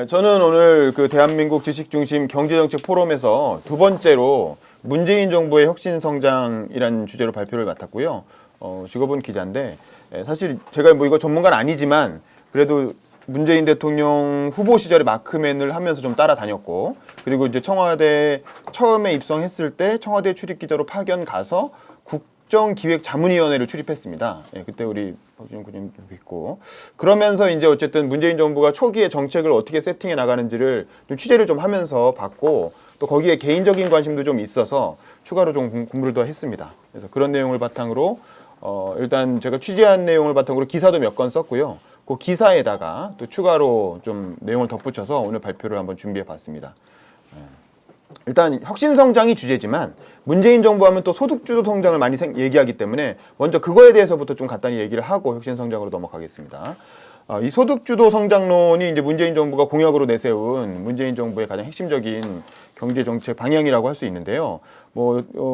저는 오늘 그 대한민국 주식중심 경제정책 포럼에서 두 번째로 문재인 정부의 혁신성장이라는 주제로 발표를 맡았고요. 직업은 기자인데 사실 제가 뭐 이거 전문가는 아니지만 그래도 문재인 대통령 후보 시절에 마크맨을 하면서 좀 따라다녔고, 그리고 이제 청와대 처음에 입성했을 때 청와대 출입기자로 파견 가서 국정기획자문위원회를 출입했습니다. 그때 우리 박지원 군님도 뵙고, 그러면서 이제 어쨌든 문재인 정부가 초기에 정책을 어떻게 세팅해 나가는지를 좀 취재를 좀 하면서 봤고, 또 거기에 개인적인 관심도 좀 있어서 추가로 좀 공부를 더 했습니다. 그래서 그런 내용을 바탕으로 일단 제가 취재한 내용을 바탕으로 기사도 몇 건 썼고요. 그 기사에다가 또 추가로 좀 내용을 덧붙여서 오늘 발표를 한번 준비해 봤습니다. 일단 혁신성장이 주제지만 문재인 정부 하면 또 소득주도 성장을 많이 얘기하기 때문에 먼저 그거에 대해서부터 좀 간단히 얘기를 하고 혁신성장으로 넘어가겠습니다. 이 소득주도 성장론이 이제 문재인 정부가 공약으로 내세운 문재인 정부의 가장 핵심적인 경제정책 방향이라고 할 수 있는데요.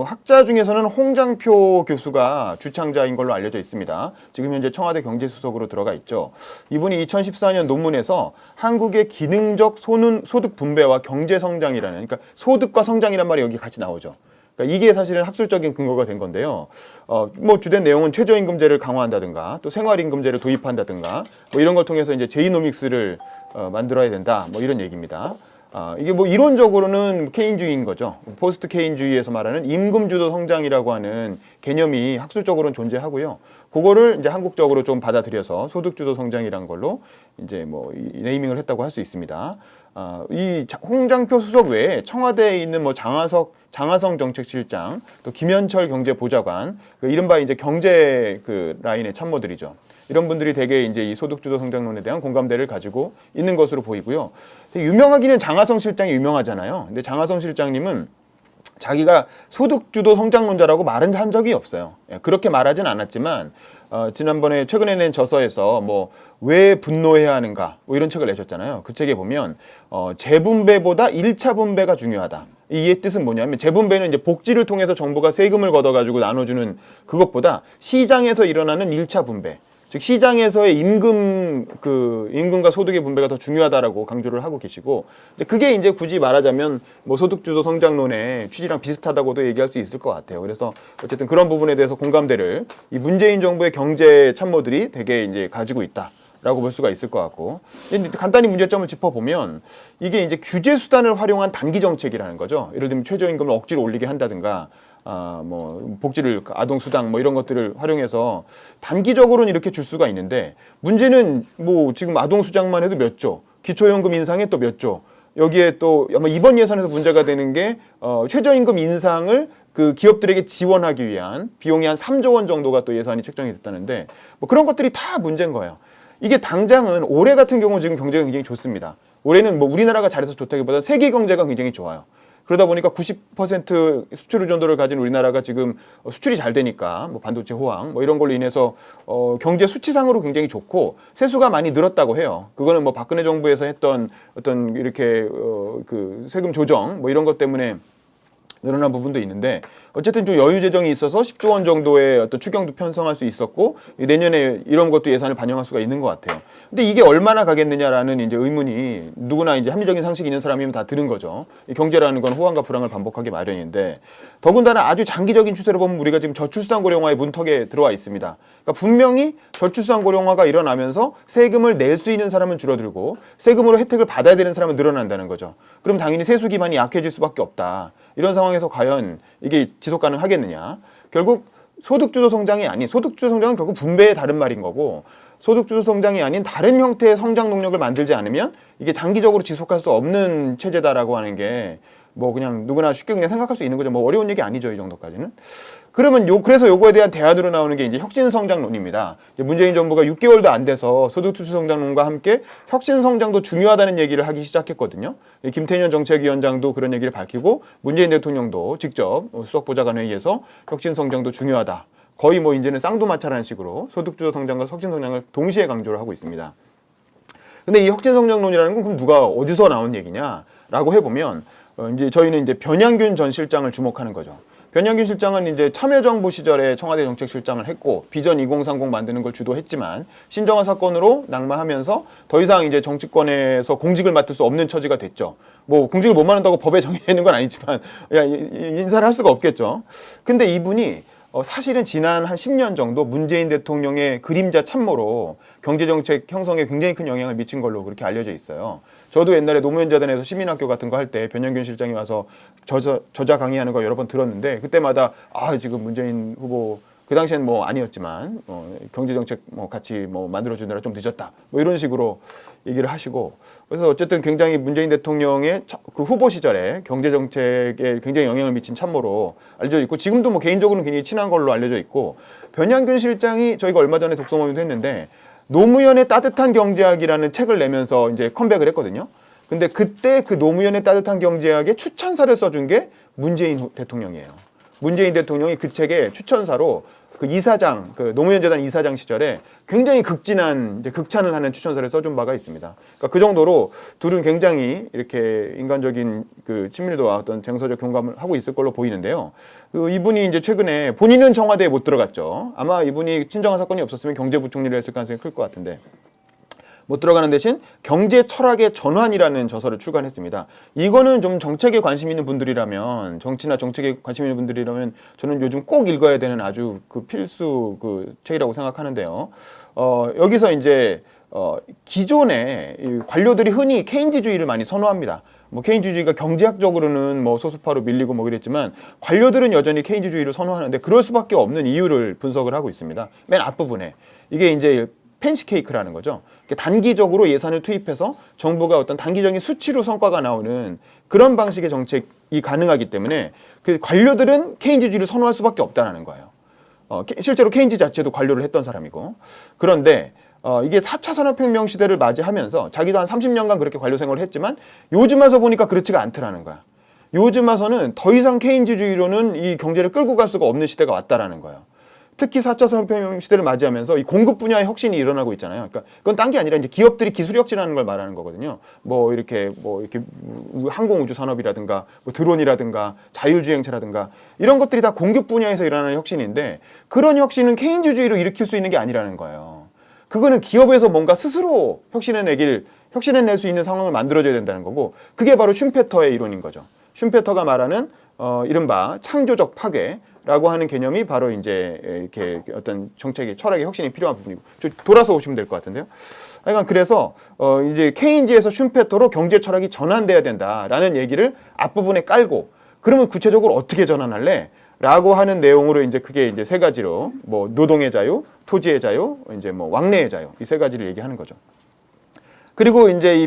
학자 중에서는 홍장표 교수가 주창자인 걸로 알려져 있습니다. 지금 현재 청와대 경제수석으로 들어가 있죠. 이분이 2014년 논문에서 한국의 기능적 소득 분배와 경제성장이라는, 그러니까 소득과 성장이란 말이 여기 같이 나오죠. 그러니까 이게 사실은 학술적인 근거가 된 건데요. 주된 내용은 최저임금제를 강화한다든가 또 생활임금제를 도입한다든가 이런 걸 통해서 이제 제이노믹스를 만들어야 된다. 이런 얘기입니다. 이게 이론적으로는 케인주의인 거죠. 포스트 케인주의에서 말하는 임금주도 성장이라고 하는 개념이 학술적으로는 존재하고요. 그거를 이제 한국적으로 좀 받아들여서 소득주도 성장이라는 걸로 이제 네이밍을 했다고 할 수 있습니다. 이 홍장표 수석 외에 청와대에 있는 장하성 정책실장, 또 김현철 경제보좌관, 이른바 이제 경제 라인의 참모들이죠. 이런 분들이 대개 이제 이 소득주도 성장론에 대한 공감대를 가지고 있는 것으로 보이고요. 되게 유명하기는 장하성 실장이 유명하잖아요. 근데 장하성 실장님은 자기가 소득주도 성장론자라고 말은 한 적이 없어요. 그렇게 말하진 않았지만 지난번에 최근에 낸 저서에서 왜 분노해야 하는가 이런 책을 내셨잖아요. 그 책에 보면 재분배보다 1차 분배가 중요하다. 이의 뜻은 뭐냐면 재분배는 이제 복지를 통해서 정부가 세금을 걷어가지고 나눠주는 그것보다 시장에서 일어나는 1차 분배, 즉 시장에서의 임금과 소득의 분배가 더 중요하다라고 강조를 하고 계시고, 그게 이제 굳이 말하자면 소득주도 성장론의 취지랑 비슷하다고도 얘기할 수 있을 것 같아요. 그래서 어쨌든 그런 부분에 대해서 공감대를 이 문재인 정부의 경제 참모들이 되게 이제 가지고 있다라고 볼 수가 있을 것 같고, 간단히 문제점을 짚어보면 이게 이제 규제 수단을 활용한 단기 정책이라는 거죠. 예를 들면 최저임금을 억지로 올리게 한다든가, 복지를, 아동수당 이런 것들을 활용해서 단기적으로는 이렇게 줄 수가 있는데, 문제는 지금 아동수당만 해도 몇 조, 기초연금 인상에 또 몇 조, 여기에 또 아마 이번 예산에서 문제가 되는 게 최저임금 인상을 그 기업들에게 지원하기 위한 비용이 한 3조 원 정도가 또 예산이 책정이 됐다는데, 그런 것들이 다 문제인 거예요. 이게 당장은 올해 같은 경우 지금 경제가 굉장히 좋습니다. 올해는 우리나라가 잘해서 좋다기보다 세계 경제가 굉장히 좋아요. 그러다 보니까 90% 수출 의존도를 가진 우리나라가 지금 수출이 잘 되니까 반도체 호황 이런 걸로 인해서 경제 수치상으로 굉장히 좋고 세수가 많이 늘었다고 해요. 그거는 박근혜 정부에서 했던 어떤 이렇게 세금 조정 이런 것 때문에 늘어난 부분도 있는데, 어쨌든 좀 여유 재정이 있어서 10조 원 정도의 어떤 추경도 편성할 수 있었고, 내년에 이런 것도 예산을 반영할 수가 있는 것 같아요. 근데 이게 얼마나 가겠느냐라는 이제 의문이 누구나 이제 합리적인 상식이 있는 사람이면 다 드는 거죠. 이 경제라는 건 호황과 불황을 반복하기 마련인데, 더군다나 아주 장기적인 추세로 보면 우리가 지금 저출산 고령화의 문턱에 들어와 있습니다. 그러니까 분명히 저출산 고령화가 일어나면서 세금을 낼 수 있는 사람은 줄어들고 세금으로 혜택을 받아야 되는 사람은 늘어난다는 거죠. 그럼 당연히 세수 기반이 약해질 수밖에 없다. 이런 상황에서 과연 이게 지속 가능하겠느냐? 결국 소득주도 성장이 아닌, 소득주도 성장은 결국 분배의 다른 말인 거고, 소득주도 성장이 아닌 다른 형태의 성장 동력을 만들지 않으면 이게 장기적으로 지속할 수 없는 체제다라고 하는 게 그냥 누구나 쉽게 그냥 생각할 수 있는 거죠. 어려운 얘기 아니죠, 이 정도까지는. 그러면 그래서 요거에 대한 대안으로 나오는 게 이제 혁신성장론입니다. 이제 문재인 정부가 6개월도 안 돼서 소득주도 성장론과 함께 혁신성장도 중요하다는 얘기를 하기 시작했거든요. 김태년 정책위원장도 그런 얘기를 밝히고, 문재인 대통령도 직접 수석보좌관 회의에서 혁신성장도 중요하다. 거의 이제는 쌍두마차라는 식으로 소득주도 성장과 혁신성장을 동시에 강조를 하고 있습니다. 근데 이 혁신성장론이라는 건 그럼 누가 어디서 나온 얘기냐라고 해보면, 이제 저희는 이제 변양균 전 실장을 주목하는 거죠. 변영균 실장은 이제 참여정부 시절에 청와대 정책실장을 했고 비전 2030 만드는 걸 주도했지만 신정아 사건으로 낙마하면서 더 이상 이제 정치권에서 공직을 맡을 수 없는 처지가 됐죠. 뭐 공직을 못 맡는다고 법에 정해져 있는 건 아니지만 인사를 할 수가 없겠죠. 근데 이분이 사실은 지난 한 10년 정도 문재인 대통령의 그림자 참모로 경제정책 형성에 굉장히 큰 영향을 미친 걸로 그렇게 알려져 있어요. 저도 옛날에 노무현재단에서 시민학교 같은 거 할 때 변영균 실장이 와서 저자 강의하는 거 여러 번 들었는데 그때마다 지금 문재인 후보 그 당시엔 뭐 아니었지만 경제정책 뭐 같이 뭐 만들어주느라 좀 늦었다 뭐 이런 식으로 얘기를 하시고 그래서 어쨌든 굉장히 문재인 대통령의 그 후보 시절에 경제정책에 굉장히 영향을 미친 참모로 알려져 있고 지금도 뭐 개인적으로는 굉장히 친한 걸로 알려져 있고 변영균 실장이 저희가 얼마 전에 독서모임도 했는데 노무현의 따뜻한 경제학이라는 책을 내면서 이제 컴백을 했거든요. 근데 그때 그 노무현의 따뜻한 경제학의 추천사를 써준 게 문재인 대통령이에요. 문재인 대통령이 그 책에 추천사로 그 이사장, 그 노무현 재단 이사장 시절에 굉장히 극진한 이제 극찬을 하는 추천사를 써준 바가 있습니다. 그러니까 그 정도로 둘은 굉장히 이렇게 인간적인 그 친밀도와 어떤 정서적 공감을 하고 있을 걸로 보이는데요. 그 이분이 이제 최근에 본인은 청와대에 못 들어갔죠. 아마 이분이 친정한 사건이 없었으면 경제부총리를 했을 가능성이 클 것 같은데. 못 들어가는 대신 경제 철학의 전환이라는 저서를 출간했습니다. 이거는 좀 정책에 관심 있는 분들이라면 정치나 정책에 관심 있는 분들이라면 저는 요즘 꼭 읽어야 되는 아주 그 필수 그 책이라고 생각하는데요. 여기서 이제 기존에 이 관료들이 흔히 케인즈주의를 많이 선호합니다. 뭐 케인즈주의가 경제학적으로는 뭐 소수파로 밀리고 뭐 그랬지만 관료들은 여전히 케인즈주의를 선호하는데 그럴 수밖에 없는 이유를 분석을 하고 있습니다. 맨 앞부분에 이게 이제 펜시케이크라는 거죠. 단기적으로 예산을 투입해서 정부가 어떤 단기적인 수치로 성과가 나오는 그런 방식의 정책이 가능하기 때문에 그 관료들은 케인즈주의를 선호할 수밖에 없다는 거예요. 실제로 케인즈 자체도 관료를 했던 사람이고. 그런데 이게 4차 산업혁명 시대를 맞이하면서 자기도 한 30년간 그렇게 관료 생활을 했지만 요즘 와서 보니까 그렇지가 않더라는 거야. 요즘 와서는 더 이상 케인즈주의로는 이 경제를 끌고 갈 수가 없는 시대가 왔다라는 거예요. 특히 4차 산업혁명 시대를 맞이하면서 이 공급 분야의 혁신이 일어나고 있잖아요. 그러니까 그건 딴 게 아니라 이제 기업들이 기술 혁신하는 걸 말하는 거거든요. 뭐 이렇게 항공 우주 산업이라든가 뭐 드론이라든가 자율주행차라든가 이런 것들이 다 공급 분야에서 일어나는 혁신인데 그런 혁신은 케인즈주의로 일으킬 수 있는 게 아니라는 거예요. 그거는 기업에서 뭔가 스스로 혁신해낼 수 있는 상황을 만들어줘야 된다는 거고 그게 바로 슈페터의 이론인 거죠. 슈페터가 말하는 이른바 창조적 파괴라고 하는 개념이 바로 이제 이렇게 어떤 정책의 철학의 혁신이 필요한 부분이고 돌아서 오시면 될 것 같은데요. 그러니까 그래서 이제 케인즈에서 슈페터로 경제 철학이 전환돼야 된다라는 얘기를 앞부분에 깔고 그러면 구체적으로 어떻게 전환할래? 라고 하는 내용으로 이제 그게 이제 세 가지로 뭐 노동의 자유, 토지의 자유, 이제 뭐 왕래의 자유 이 세 가지를 얘기하는 거죠. 그리고 이제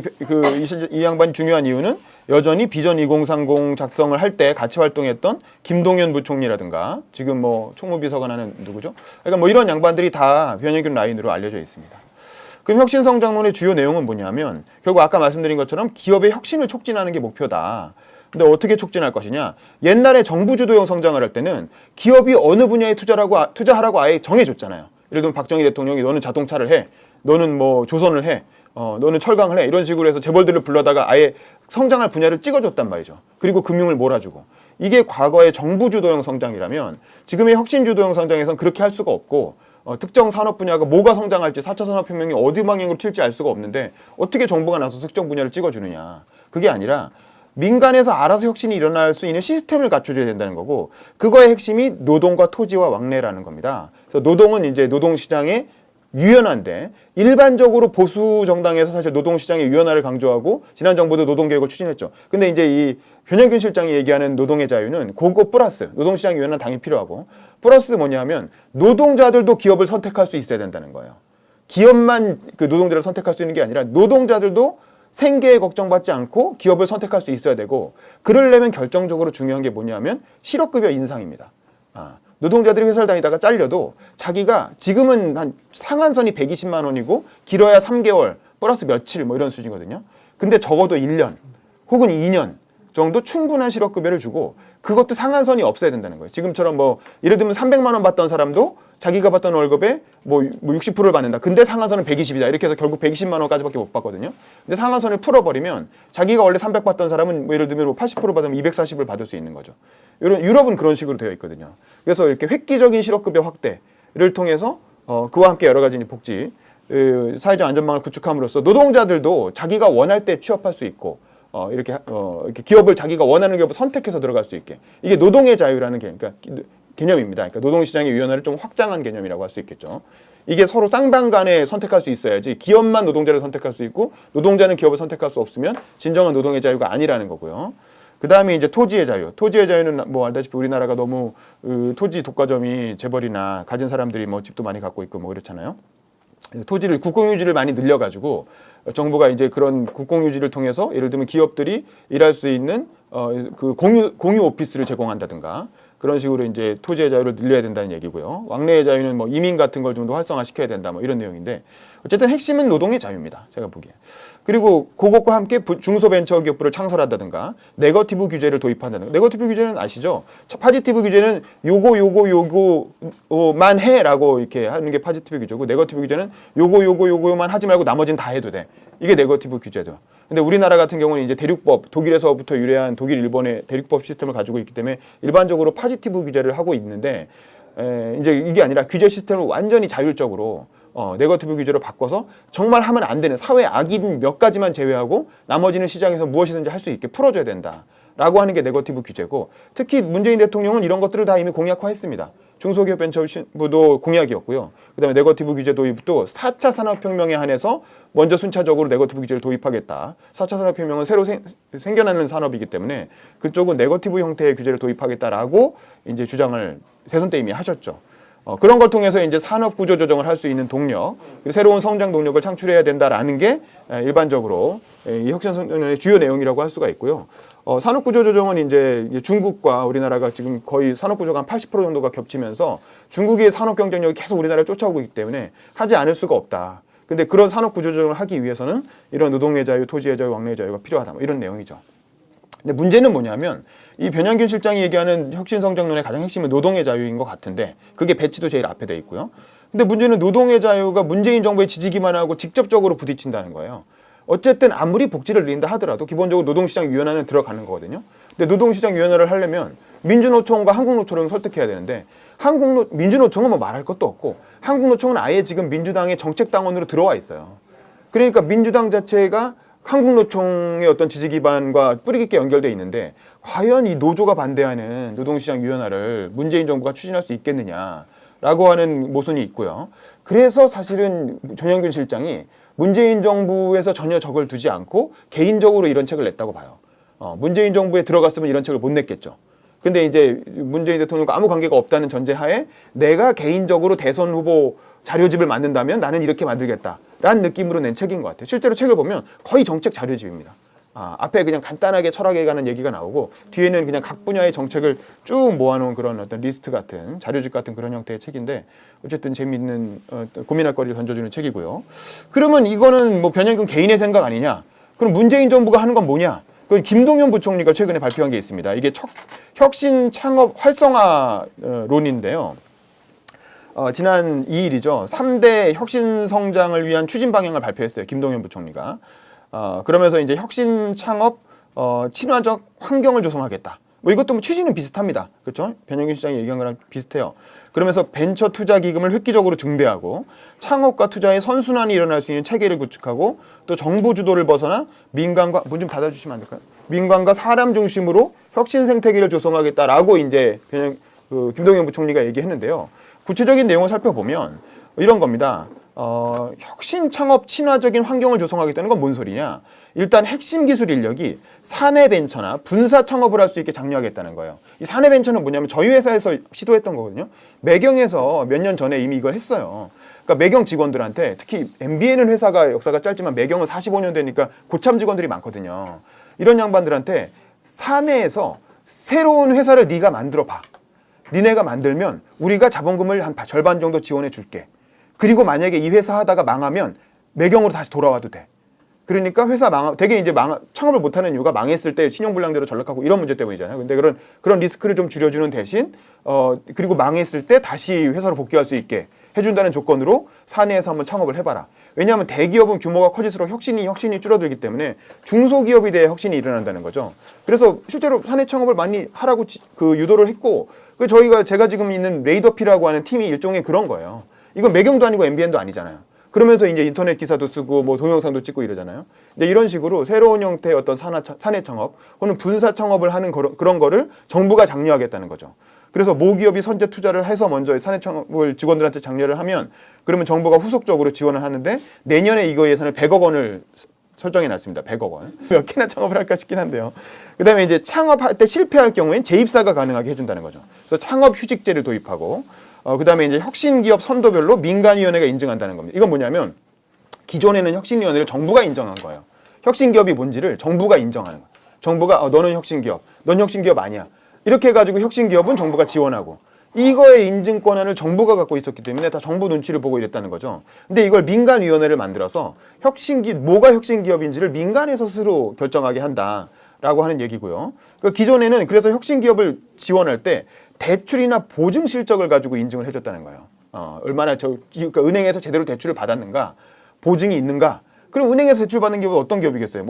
이 양반이 중요한 이유는 여전히 비전 2030 작성을 할 때 같이 활동했던 김동연 부총리라든가 지금 뭐 총무비서관 하는 누구죠? 그러니까 뭐 이런 양반들이 다 변영균 라인으로 알려져 있습니다. 그럼 혁신성장론의 주요 내용은 뭐냐면 결국 아까 말씀드린 것처럼 기업의 혁신을 촉진하는 게 목표다. 근데 어떻게 촉진할 것이냐? 옛날에 정부 주도형 성장을 할 때는 기업이 어느 분야에 투자하라고 아예 정해줬잖아요. 예를 들면 박정희 대통령이 너는 자동차를 해, 너는 뭐 조선을 해, 너는 철강을 해 이런 식으로 해서 재벌들을 불러다가 아예 성장할 분야를 찍어줬단 말이죠. 그리고 금융을 몰아주고 이게 과거의 정부 주도형 성장이라면 지금의 혁신 주도형 성장에서는 그렇게 할 수가 없고 특정 산업 분야가 뭐가 성장할지 4차 산업혁명이 어디 방향으로 튈지 알 수가 없는데 어떻게 정부가 나서 특정 분야를 찍어주느냐. 그게 아니라 민간에서 알아서 혁신이 일어날 수 있는 시스템을 갖춰줘야 된다는 거고 그거의 핵심이 노동과 토지와 왕래라는 겁니다. 그래서 노동은 이제 노동시장의 유연한데 일반적으로 보수 정당에서 사실 노동시장의 유연화를 강조하고 지난 정부도 노동개혁을 추진했죠. 근데 이제 이 변영균 실장이 얘기하는 노동의 자유는 그거 플러스 노동시장 유연화 당연히 필요하고 플러스 뭐냐면 노동자들도 기업을 선택할 수 있어야 된다는 거예요. 기업만 그 노동자를 선택할 수 있는 게 아니라 노동자들도 생계에 걱정받지 않고 기업을 선택할 수 있어야 되고 그러려면 결정적으로 중요한 게 뭐냐면 실업급여 인상입니다. 노동자들이 회사를 다니다가 잘려도 자기가 지금은 한 상한선이 120만 원이고 길어야 3개월 플러스 며칠 뭐 이런 수준이거든요. 근데 적어도 1년 혹은 2년 정도 충분한 실업급여를 주고 그것도 상한선이 없어야 된다는 거예요. 지금처럼 뭐 예를 들면 300만 원 받던 사람도 자기가 받던 월급에 뭐 60%를 받는다. 근데 상한선은 120이다. 이렇게 해서 결국 120만 원까지밖에 못 받거든요. 근데 상한선을 풀어버리면 자기가 원래 300 받던 사람은 뭐 예를 들면 뭐 80% 받으면 240을 받을 수 있는 거죠. 유럽은 그런 식으로 되어 있거든요. 그래서 이렇게 획기적인 실업급여 확대를 통해서 그와 함께 여러 가지 복지, 사회적 안전망을 구축함으로써 노동자들도 자기가 원할 때 취업할 수 있고 이렇게 기업을 자기가 원하는 기업을 선택해서 들어갈 수 있게 이게 노동의 자유라는 개념입니다. 그러니까 노동시장의 유연화를 좀 확장한 개념이라고 할 수 있겠죠. 이게 서로 쌍방 간에 선택할 수 있어야지 기업만 노동자를 선택할 수 있고 노동자는 기업을 선택할 수 없으면 진정한 노동의 자유가 아니라는 거고요. 그 다음에 이제 토지의 자유. 토지의 자유는 뭐 알다시피 우리나라가 너무 토지 독과점이 재벌이나 가진 사람들이 뭐 집도 많이 갖고 있고 뭐 이렇잖아요. 토지를 국공유지를 많이 늘려가지고 정부가 이제 그런 국공유지를 통해서 예를 들면 기업들이 일할 수 있는 그 공유 오피스를 제공한다든가 그런 식으로 이제 토지의 자유를 늘려야 된다는 얘기고요. 왕래의 자유는 뭐 이민 같은 걸 좀 더 활성화시켜야 된다 뭐 이런 내용인데 어쨌든 핵심은 노동의 자유입니다. 제가 보기에. 그리고 그것과 함께 중소벤처기업부를 창설한다든가 네거티브 규제를 도입한다든가. 네거티브 규제는 아시죠? 파지티브 규제는 요거만 해라고 이렇게 하는 게 파지티브 규제고 네거티브 규제는 요거만 하지 말고 나머지는 다 해도 돼. 이게 네거티브 규제죠. 근데 우리나라 같은 경우는 이제 대륙법, 독일에서부터 유래한 독일, 일본의 대륙법 시스템을 가지고 있기 때문에 일반적으로 파지티브 규제를 하고 있는데 이제 이게 아니라 규제 시스템을 완전히 자율적으로 네거티브 규제로 바꿔서 정말 하면 안 되는 사회 악인 몇 가지만 제외하고 나머지는 시장에서 무엇이든지 할 수 있게 풀어줘야 된다. 라고 하는 게 네거티브 규제고 특히 문재인 대통령은 이런 것들을 다 이미 공약화했습니다. 중소기업벤처부도 공약이었고요. 그다음에 네거티브 규제 도입도 4차 산업혁명에 한해서 먼저 순차적으로 네거티브 규제를 도입하겠다. 4차 산업혁명은 새로 생겨나는 산업이기 때문에 그쪽은 네거티브 형태의 규제를 도입하겠다라고 이제 주장을 대선 때 이미 하셨죠. 그런 걸 통해서 이제 산업 구조 조정을 할 수 있는 동력, 새로운 성장 동력을 창출해야 된다라는 게 일반적으로 이 혁신성장의 주요 내용이라고 할 수가 있고요. 산업 구조 조정은 이제 중국과 우리나라가 지금 거의 산업 구조가 한 80% 정도가 겹치면서 중국의 산업 경쟁력이 계속 우리나라를 쫓아오고 있기 때문에 하지 않을 수가 없다. 근데 그런 산업 구조 조정을 하기 위해서는 이런 노동의 자유, 토지의 자유, 왕래의 자유가 필요하다. 뭐 이런 내용이죠. 근데 문제는 뭐냐면 이 변양균 실장이 얘기하는 혁신성장론의 가장 핵심은 노동의 자유인 것 같은데 그게 배치도 제일 앞에 돼 있고요. 근데 문제는 노동의 자유가 문재인 정부에 지지기만 하고 직접적으로 부딪힌다는 거예요. 어쨌든 아무리 복지를 늘린다 하더라도 기본적으로 노동시장 유연화는 들어가는 거거든요. 근데 노동시장 유연화를 하려면 민주노총과 한국노총을 설득해야 되는데 민주노총은 뭐 말할 것도 없고 한국노총은 아예 지금 민주당의 정책당원으로 들어와 있어요. 그러니까 민주당 자체가 한국노총의 어떤 지지 기반과 뿌리 깊게 연결돼 있는데 과연 이 노조가 반대하는 노동시장 유연화를 문재인 정부가 추진할 수 있겠느냐라고 하는 모순이 있고요. 그래서 사실은 전영균 실장이 문재인 정부에서 전혀 적을 두지 않고 개인적으로 이런 책을 냈다고 봐요. 문재인 정부에 들어갔으면 이런 책을 못 냈겠죠. 근데 이제 문재인 대통령과 아무 관계가 없다는 전제하에 내가 개인적으로 대선 후보 자료집을 만든다면 나는 이렇게 만들겠다라는 느낌으로 낸 책인 것 같아요. 실제로 책을 보면 거의 정책 자료집입니다. 앞에 그냥 간단하게 철학에 관한 얘기가 나오고 뒤에는 그냥 각 분야의 정책을 쭉 모아놓은 그런 어떤 리스트 같은 자료집 같은 그런 형태의 책인데 어쨌든 재미있는 고민할 거리를 던져주는 책이고요. 그러면 이거는 뭐 변영균 개인의 생각 아니냐? 그럼 문재인 정부가 하는 건 뭐냐? 그건 김동연 부총리가 최근에 발표한 게 있습니다. 이게 혁신 창업 활성화론인데요. 지난 2일이죠. 3대 혁신 성장을 위한 추진 방향을 발표했어요. 김동연 부총리가. 그러면서 이제 혁신 창업 친화적 환경을 조성하겠다. 뭐 이것도 뭐 취지는 비슷합니다. 그렇죠? 변영균 시장이 얘기한 거랑 비슷해요. 그러면서 벤처 투자 기금을 획기적으로 증대하고 창업과 투자의 선순환이 일어날 수 있는 체계를 구축하고 또 정부 주도를 벗어나 민간과 문 좀 닫아주시면 안 될까요? 민간과 사람 중심으로 혁신 생태계를 조성하겠다라고 이제 김동연 부총리가 얘기했는데요. 구체적인 내용을 살펴보면 이런 겁니다. 혁신 창업 친화적인 환경을 조성하겠다는 건 뭔 소리냐? 일단 핵심 기술 인력이 사내 벤처나 분사 창업을 할 수 있게 장려하겠다는 거예요. 이 사내 벤처는 뭐냐면 저희 회사에서 시도했던 거거든요. 매경에서 몇 년 전에 이미 이걸 했어요. 그러니까 매경 직원들한테 특히 MBN은 회사가 역사가 짧지만 매경은 45년 되니까 고참 직원들이 많거든요. 이런 양반들한테 사내에서 새로운 회사를 네가 만들어 봐. 니네가 만들면 우리가 자본금을 한 절반 정도 지원해 줄게. 그리고 만약에 이 회사 하다가 망하면 매경으로 다시 돌아와도 돼. 그러니까 회사 되게 이제 창업을 못하는 이유가 망했을 때 신용불량대로 전락하고 이런 문제 때문이잖아요. 근데 그런 리스크를 좀 줄여주는 대신 그리고 망했을 때 다시 회사로 복귀할 수 있게 해준다는 조건으로 사내에서 한번 창업을 해봐라. 왜냐하면 대기업은 규모가 커질수록 혁신이 줄어들기 때문에 중소기업에 대해 혁신이 일어난다는 거죠. 그래서 실제로 사내 창업을 많이 하라고 유도를 했고, 제가 지금 있는 레이더피라고 하는 팀이 일종의 그런 거예요. 이건 매경도 아니고 MBN도 아니잖아요. 그러면서 이제 인터넷 기사도 쓰고 뭐 동영상도 찍고 이러잖아요. 이제 이런 식으로 새로운 형태의 어떤 사내 창업 혹은 분사 창업을 하는 그런 거를 정부가 장려하겠다는 거죠. 그래서 모기업이 선제 투자를 해서 먼저 사내 창업을 직원들한테 장려를 하면 그러면 정부가 후속적으로 지원을 하는데 내년에 이거 예산을 100억 원을 설정해 놨습니다. 100억 원. 몇 개나 창업을 할까 싶긴 한데요. 그다음에 이제 창업할 때 실패할 경우엔 재입사가 가능하게 해준다는 거죠. 그래서 창업 휴직제를 도입하고 그다음에 이제 혁신기업 선도별로 민간위원회가 인증한다는 겁니다. 이건 뭐냐면 기존에는 혁신위원회를 정부가 인정한 거예요. 혁신기업이 뭔지를 정부가 인정하는 거예요. 정부가 너는 혁신기업, 넌 혁신기업 아니야. 이렇게 해가지고 혁신기업은 정부가 지원하고 이거의 인증 권한을 정부가 갖고 있었기 때문에 다 정부 눈치를 보고 이랬다는 거죠. 근데 이걸 민간위원회를 만들어서 뭐가 혁신기업인지를 민간에서 스스로 결정하게 한다라고 하는 얘기고요. 기존에는 그래서 혁신기업을 지원할 때 대출이나 보증 실적을 가지고 인증을 해줬다는 거예요. 얼마나 그러니까 은행에서 제대로 대출을 받았는가, 보증이 있는가. 그럼 은행에서 대출 받는 기업은 어떤 기업이겠어요?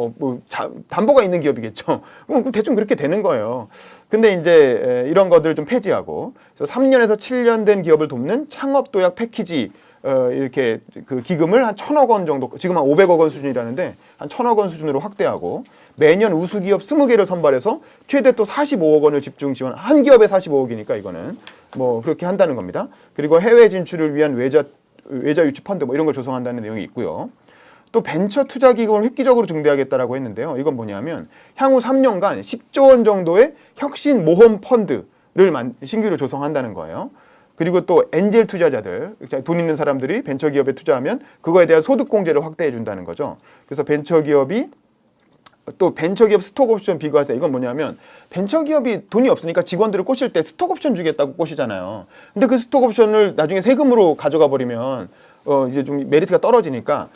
담보가 있는 기업이겠죠. 그럼 대충 그렇게 되는 거예요. 근데 이제 이런 것들을 좀 폐지하고, 그래서 3년에서 7년 된 기업을 돕는 창업 도약 패키지 이렇게 그 기금을 한 1,000억 원 정도, 지금 한 500억 원 수준이라는데 한 1,000억 원 수준으로 확대하고 매년 우수기업 20개를 선발해서 최대 또 45억 원을 집중 지원, 한 기업에 45억이니까 이거는 뭐 그렇게 한다는 겁니다. 그리고 해외 진출을 위한 외자 유치 펀드 뭐 이런 걸 조성한다는 내용이 있고요. 또 벤처 투자 기금을 획기적으로 증대하겠다라고 했는데요. 이건 뭐냐면 향후 3년간 10조 원 정도의 혁신 모험 펀드를 신규로 조성한다는 거예요. 그리고 또 엔젤 투자자들, 돈 있는 사람들이 벤처기업에 투자하면 그거에 대한 소득공제를 확대해 준다는 거죠. 그래서 벤처기업 스톡옵션 비과세, 이건 뭐냐면 벤처기업이 돈이 없으니까 직원들을 꼬실 때 스톡옵션 주겠다고 꼬시잖아요. 근데 그 스톡옵션을 나중에 세금으로 가져가 버리면 이제 좀 메리트가 떨어지니까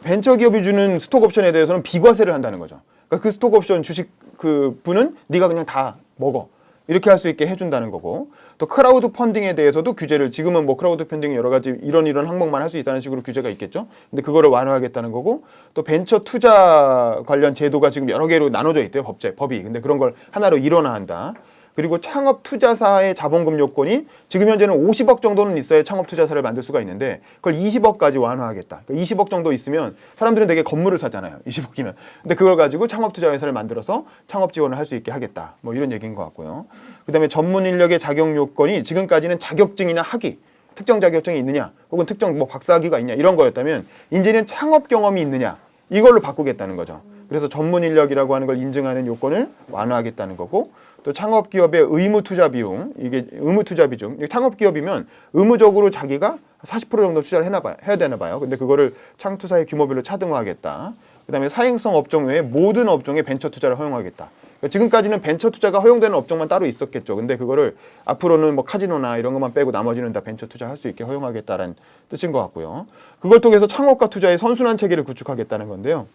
벤처기업이 주는 스톡옵션에 대해서는 비과세를 한다는 거죠. 그러니까 그 스톡옵션 주식 그 분은 네가 그냥 다 먹어. 이렇게 할 수 있게 해준다는 거고, 또 크라우드 펀딩에 대해서도 규제를, 지금은 뭐 크라우드 펀딩 여러 가지 이런 항목만 할 수 있다는 식으로 규제가 있겠죠. 근데 그거를 완화하겠다는 거고, 또 벤처 투자 관련 제도가 지금 여러 개로 나눠져 있대요. 법이. 근데 그런 걸 하나로 일원화한다. 그리고 창업 투자사의 자본금 요건이 지금 현재는 50억 정도는 있어야 창업 투자사를 만들 수가 있는데 그걸 20억까지 완화하겠다. 그러니까 20억 정도 있으면 사람들은 되게 건물을 사잖아요. 20억이면. 근데 그걸 가지고 창업 투자 회사를 만들어서 창업 지원을 할 수 있게 하겠다. 뭐 이런 얘기인 것 같고요. 그다음에 전문 인력의 자격 요건이 지금까지는 자격증이나 학위, 특정 자격증이 있느냐, 혹은 특정 뭐 박사학위가 있냐 이런 거였다면 이제는 창업 경험이 있느냐 이걸로 바꾸겠다는 거죠. 그래서 전문 인력이라고 하는 걸 인증하는 요건을 완화하겠다는 거고, 또 창업 기업의 의무 투자 비용, 이게 의무 투자 비중, 창업 기업이면 의무적으로 자기가 40% 정도 투자를 해야 되나 봐요. 근데 그거를 창투사의 규모별로 차등화하겠다. 그다음에 사행성 업종 외에 모든 업종에 벤처 투자를 허용하겠다. 그러니까 지금까지는 벤처 투자가 허용되는 업종만 따로 있었겠죠. 근데 그거를 앞으로는 뭐 카지노나 이런 것만 빼고 나머지는 다 벤처 투자할 수 있게 허용하겠다라는 뜻인 것 같고요. 그걸 통해서 창업과 투자의 선순환 체계를 구축하겠다는 건데요.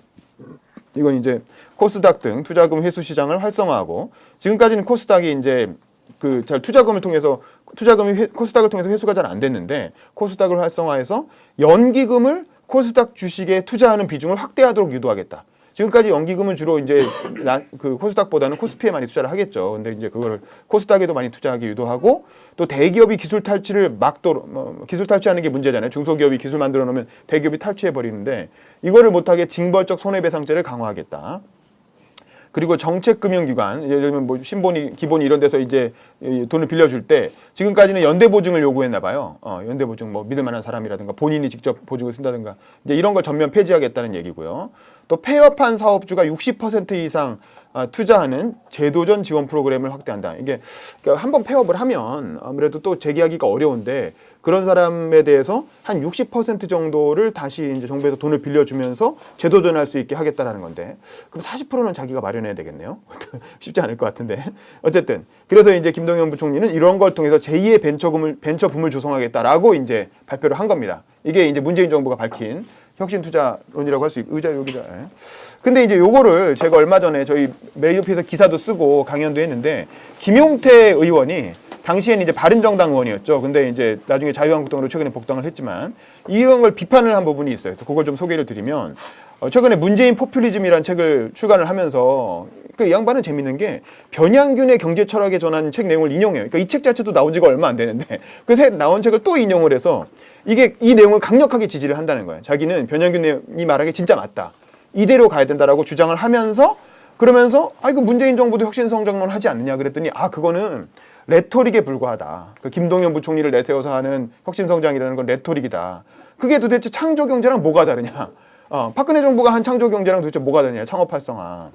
이건 이제 코스닥 등 투자금 회수 시장을 활성화하고, 지금까지는 코스닥이 이제 투자금을 통해서 코스닥을 통해서 회수가 잘 안 됐는데 코스닥을 활성화해서 연기금을 코스닥 주식에 투자하는 비중을 확대하도록 유도하겠다. 지금까지 연기금은 주로 이제 그 코스닥보다는 코스피에 많이 투자를 하겠죠. 근데 이제 그거를 코스닥에도 많이 투자하게 유도하고, 또 대기업이 기술 탈취를 막도록, 기술 탈취하는 게 문제잖아요. 중소기업이 기술 만들어 놓으면 대기업이 탈취해 버리는데 이거를 못하게 징벌적 손해배상제를 강화하겠다. 그리고 정책금융기관, 예를 들면 뭐 신본이, 기본이 이런 데서 이제 돈을 빌려줄 때 지금까지는 연대보증을 요구했나 봐요. 연대보증, 뭐 믿을 만한 사람이라든가 본인이 직접 보증을 쓴다든가 이제 이런 걸 전면 폐지하겠다는 얘기고요. 또 폐업한 사업주가 60% 이상 투자하는 제도전 지원 프로그램을 확대한다. 이게 한번 폐업을 하면 아무래도 또 재계약하기가 어려운데 그런 사람에 대해서 한 60% 정도를 다시 이제 정부에서 돈을 빌려주면서 재도전할 수 있게 하겠다라는 건데, 그럼 40%는 자기가 마련해야 되겠네요. 쉽지 않을 것 같은데. 어쨌든 그래서 이제 김동연 부총리는 이런 걸 통해서 제2의 벤처 붐을 조성하겠다라고 이제 발표를 한 겁니다. 이게 이제 문재인 정부가 밝힌 혁신투자론이라고 할 수 있고 의자 여기다. 예. 근데 이제 요거를 제가 얼마 전에 저희 메이저피에서 기사도 쓰고 강연도 했는데 김용태 의원이 당시에는 이제 바른정당 의원이었죠. 근데 이제 나중에 자유한국당으로 최근에 복당을 했지만 이런 걸 비판을 한 부분이 있어요. 그래서 그걸 좀 소개를 드리면 최근에 문재인 포퓰리즘이라는 책을 출간을 하면서 그 양반은 재밌는 게 변양균의 경제 철학에 전한 책 내용을 인용해요. 그러니까 이 책 자체도 나온 지가 얼마 안 되는데 그 나온 책을 또 인용을 해서 이게 이 내용을 강력하게 지지를 한다는 거예요. 자기는 변양균이 말하기 진짜 맞다. 이대로 가야 된다라고 주장을 하면서 그러면서 이거 문재인 정부도 혁신성장론 하지 않느냐 그랬더니 그거는 레토릭에 불과하다. 그 김동연 부총리를 내세워서 하는 혁신성장이라는 건 레토릭이다. 그게 도대체 창조경제랑 뭐가 다르냐. 박근혜 정부가 한 창조경제랑 도대체 뭐가 다르냐. 창업활성화.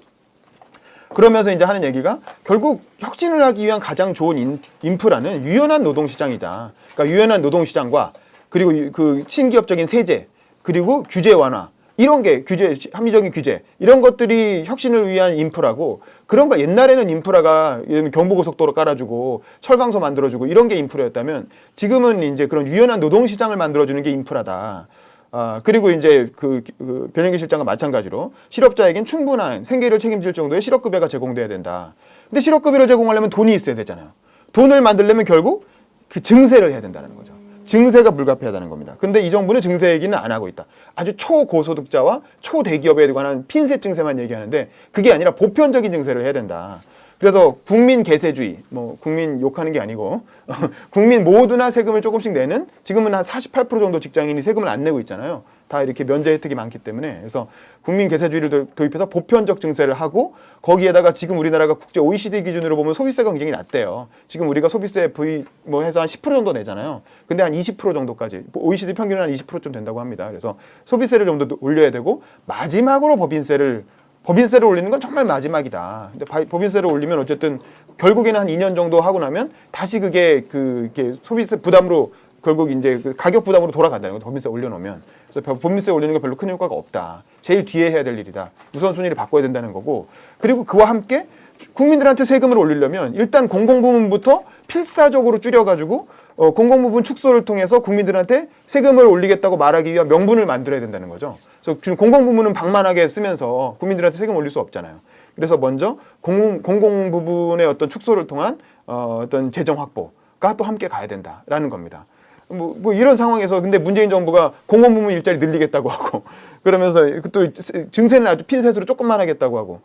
그러면서 이제 하는 얘기가 결국 혁신을 하기 위한 가장 좋은 인프라는 유연한 노동시장이다. 그러니까 유연한 노동시장과 그리고 그 친기업적인 세제 그리고 규제 완화 이런 게 합리적인 규제 이런 것들이 혁신을 위한 인프라고 그런 거 옛날에는 인프라가 경부고속도로 깔아주고 철강소 만들어주고 이런 게 인프라였다면 지금은 이제 그런 유연한 노동시장을 만들어주는 게 인프라다. 그리고 이제 변영기 실장과 마찬가지로 실업자에겐 충분한 생계를 책임질 정도의 실업급여가 제공돼야 된다. 근데 실업급여를 제공하려면 돈이 있어야 되잖아요. 돈을 만들려면 결국 그 증세를 해야 된다는 거죠. 증세가 불가피하다는 겁니다. 근데 이 정부는 증세 얘기는 안 하고 있다. 아주 초고소득자와 초대기업에 관한 핀셋 증세만 얘기하는데 그게 아니라 보편적인 증세를 해야 된다. 그래서 국민 개세주의, 국민 욕하는 게 아니고 국민 모두나 세금을 조금씩 내는 지금은 한 48% 정도 직장인이 세금을 안 내고 있잖아요. 다 이렇게 면제 혜택이 많기 때문에 그래서 국민 개세주의를 도입해서 보편적 증세를 하고 거기에다가 지금 우리나라가 국제 OECD 기준으로 보면 소비세가 굉장히 낮대요. 지금 우리가 소비세 해서 한 10% 정도 내잖아요. 근데 한 20% 정도까지 OECD 평균은 한 20%쯤 된다고 합니다. 그래서 소비세를 좀 더 올려야 되고 마지막으로 법인세를 올리는 건 정말 마지막이다. 근데 법인세를 올리면 어쨌든 결국에는 한 2년 정도 하고 나면 다시 그게 이렇게 소비세 부담으로 결국 이제 그 가격 부담으로 돌아간다는 거죠. 법인세 올려놓으면. 그래서 법인세 올리는 게 별로 큰 효과가 없다. 제일 뒤에 해야 될 일이다. 우선순위를 바꿔야 된다는 거고. 그리고 그와 함께 국민들한테 세금을 올리려면 일단 공공부문부터 필사적으로 줄여가지고 공공부문 축소를 통해서 국민들한테 세금을 올리겠다고 말하기 위한 명분을 만들어야 된다는 거죠. 그래서 지금 공공부문은 방만하게 쓰면서 국민들한테 세금 올릴 수 없잖아요. 그래서 먼저 공공부문의 어떤 축소를 통한 어떤 재정 확보가 또 함께 가야 된다라는 겁니다. 뭐 이런 상황에서 근데 문재인 정부가 공공부문 일자리 늘리겠다고 하고 그러면서 또 증세는 아주 핀셋으로 조금만 하겠다고 하고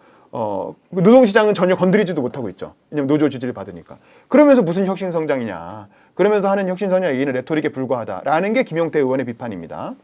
노동시장은 전혀 건드리지도 못하고 있죠. 왜냐면 노조 지지를 받으니까. 그러면서 무슨 혁신성장이냐. 그러면서 하는 혁신성장 얘기는 레토릭에 불과하다라는 게 김용태 의원의 비판입니다.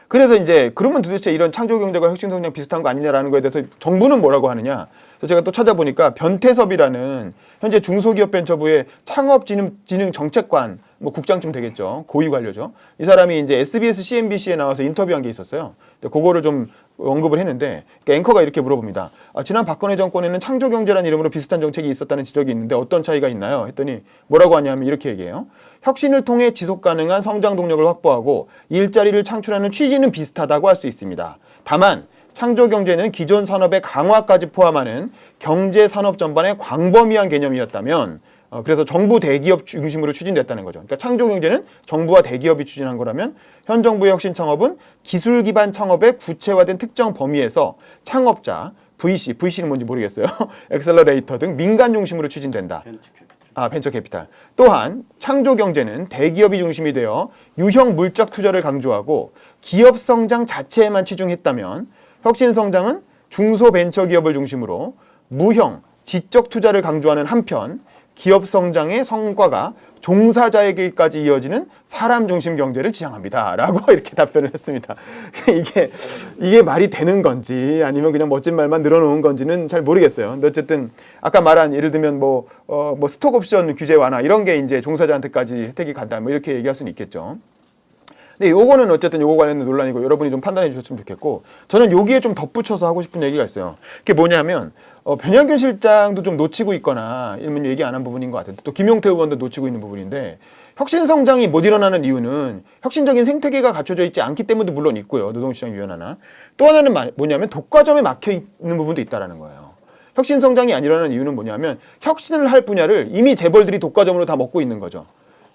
그래서 이제 그러면 도대체 이런 창조경제가 혁신성장 비슷한 거 아니냐라는 거에 대해서 정부는 뭐라고 하느냐. 그래서 제가 또 찾아보니까 변태섭이라는 현재 중소기업벤처부의 창업진흥정책관 국장쯤 되겠죠. 고위 관료죠. 이 사람이 이제 SBS, CNBC에 나와서 인터뷰한 게 있었어요. 그거를 좀 언급을 했는데 그러니까 앵커가 이렇게 물어봅니다. 지난 박근혜 정권에는 창조경제라는 이름으로 비슷한 정책이 있었다는 지적이 있는데 어떤 차이가 있나요? 했더니 뭐라고 하냐면 이렇게 얘기해요. 혁신을 통해 지속가능한 성장 동력을 확보하고 일자리를 창출하는 취지는 비슷하다고 할 수 있습니다. 다만 창조경제는 기존 산업의 강화까지 포함하는 경제산업 전반의 광범위한 개념이었다면 그래서 정부 대기업 중심으로 추진됐다는 거죠. 그러니까 창조경제는 정부와 대기업이 추진한 거라면 현 정부의 혁신창업은 기술 기반 창업의 구체화된 특정 범위에서 창업자, VC는 뭔지 모르겠어요. 엑셀러레이터 등 민간 중심으로 추진된다. 벤처 캐피탈. 또한 창조경제는 대기업이 중심이 되어 유형 물적 투자를 강조하고 기업 성장 자체에만 치중했다면 혁신성장은 중소벤처기업을 중심으로 무형, 지적 투자를 강조하는 한편 기업 성장의 성과가 종사자에게까지 이어지는 사람 중심 경제를 지향합니다. 라고 이렇게 답변을 했습니다. 이게 말이 되는 건지 아니면 그냥 멋진 말만 늘어놓은 건지는 잘 모르겠어요. 근데 어쨌든 아까 말한 예를 들면 스톡옵션 규제 완화 이런 게 이제 종사자한테까지 혜택이 간다. 이렇게 얘기할 수는 있겠죠. 근데 요거는 어쨌든 요거 관련된 논란이고 여러분이 좀 판단해 주셨으면 좋겠고 저는 여기에 좀 덧붙여서 하고 싶은 얘기가 있어요. 그게 뭐냐면 변양균 실장도 좀 놓치고 있거나 이러면 얘기 안 한 부분인 것 같아요. 또 김용태 의원도 놓치고 있는 부분인데 혁신성장이 못 일어나는 이유는 혁신적인 생태계가 갖춰져 있지 않기 때문도 물론 있고요. 노동시장 유연화나 또 하나는 뭐냐면 독과점에 막혀 있는 부분도 있다라는 거예요. 혁신성장이 안 일어나는 이유는 뭐냐면 혁신을 할 분야를 이미 재벌들이 독과점으로 다 먹고 있는 거죠.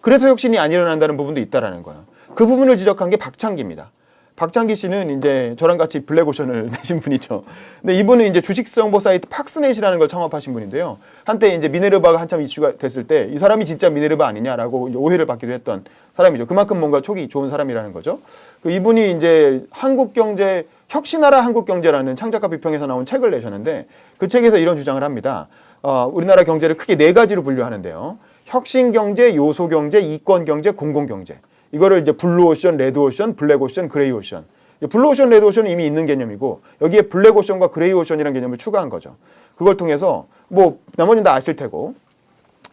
그래서 혁신이 안 일어난다는 부분도 있다라는 거예요. 그 부분을 지적한 게 박창기입니다. 박창기 씨는 이제 저랑 같이 블랙오션을 내신 분이죠. 근데 이분은 이제 주식 정보 사이트 팍스넷이라는 걸 창업하신 분인데요. 한때 이제 미네르바가 한참 이슈가 됐을 때 이 사람이 진짜 미네르바 아니냐라고 오해를 받기도 했던 사람이죠. 그만큼 뭔가 촉이 좋은 사람이라는 거죠. 이분이 이제 한국경제 혁신하라 한국경제라는 창작가 비평에서 나온 책을 내셨는데 그 책에서 이런 주장을 합니다. 우리나라 경제를 크게 네 가지로 분류하는데요. 혁신경제, 요소경제, 이권경제, 공공경제. 이거를 이제 블루오션, 레드오션, 블랙오션, 그레이오션. 블루오션, 레드오션은 이미 있는 개념이고 여기에 블랙오션과 그레이오션이라는 개념을 추가한 거죠. 그걸 통해서 뭐 나머지는 다 아실 테고.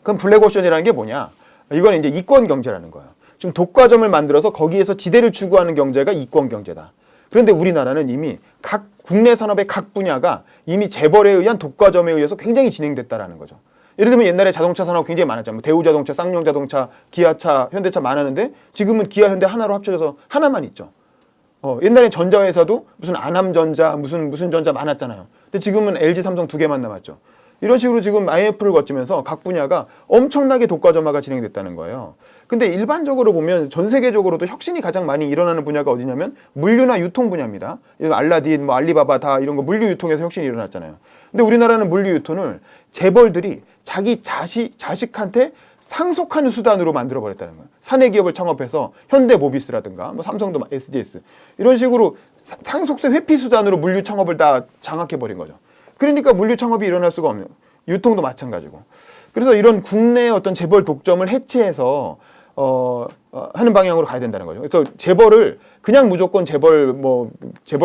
그럼 블랙오션이라는 게 뭐냐? 이건 이제 이권경제라는 거예요. 지금 독과점을 만들어서 거기에서 지대를 추구하는 경제가 이권경제다. 그런데 우리나라는 이미 각 국내 산업의 각 분야가 이미 재벌에 의한 독과점에 의해서 굉장히 진행됐다라는 거죠. 예를 들면 옛날에 자동차 산업 굉장히 많았잖아요. 뭐 대우자동차, 쌍용자동차, 기아차, 현대차 많았는데 지금은 기아, 현대 하나로 합쳐져서 하나만 있죠. 옛날에 전자회사도 무슨 안암전자, 무슨 전자 많았잖아요. 근데 지금은 LG, 삼성 두 개만 남았죠. 이런 식으로 지금 IMF를 거치면서 각 분야가 엄청나게 독과점화가 진행됐다는 거예요. 근데 일반적으로 보면 전 세계적으로도 혁신이 가장 많이 일어나는 분야가 어디냐면 물류나 유통 분야입니다. 알라딘, 뭐 알리바바 다 이런 거 물류 유통에서 혁신이 일어났잖아요. 근데 우리나라는 물류 유통을 재벌들이 자기 자식한테 상속하는 수단으로 만들어버렸다는 거예요. 사내 기업을 창업해서 현대모비스라든가 뭐 삼성도 SDS 이런 식으로 상속세 회피 수단으로 물류 창업을 다 장악해버린 거죠. 그러니까 물류 창업이 일어날 수가 없는, 유통도 마찬가지고. 그래서 이런 국내 어떤 재벌 독점을 해체해서 하는 방향으로 가야 된다는 거죠. 그래서 재벌을 그냥 무조건 재벌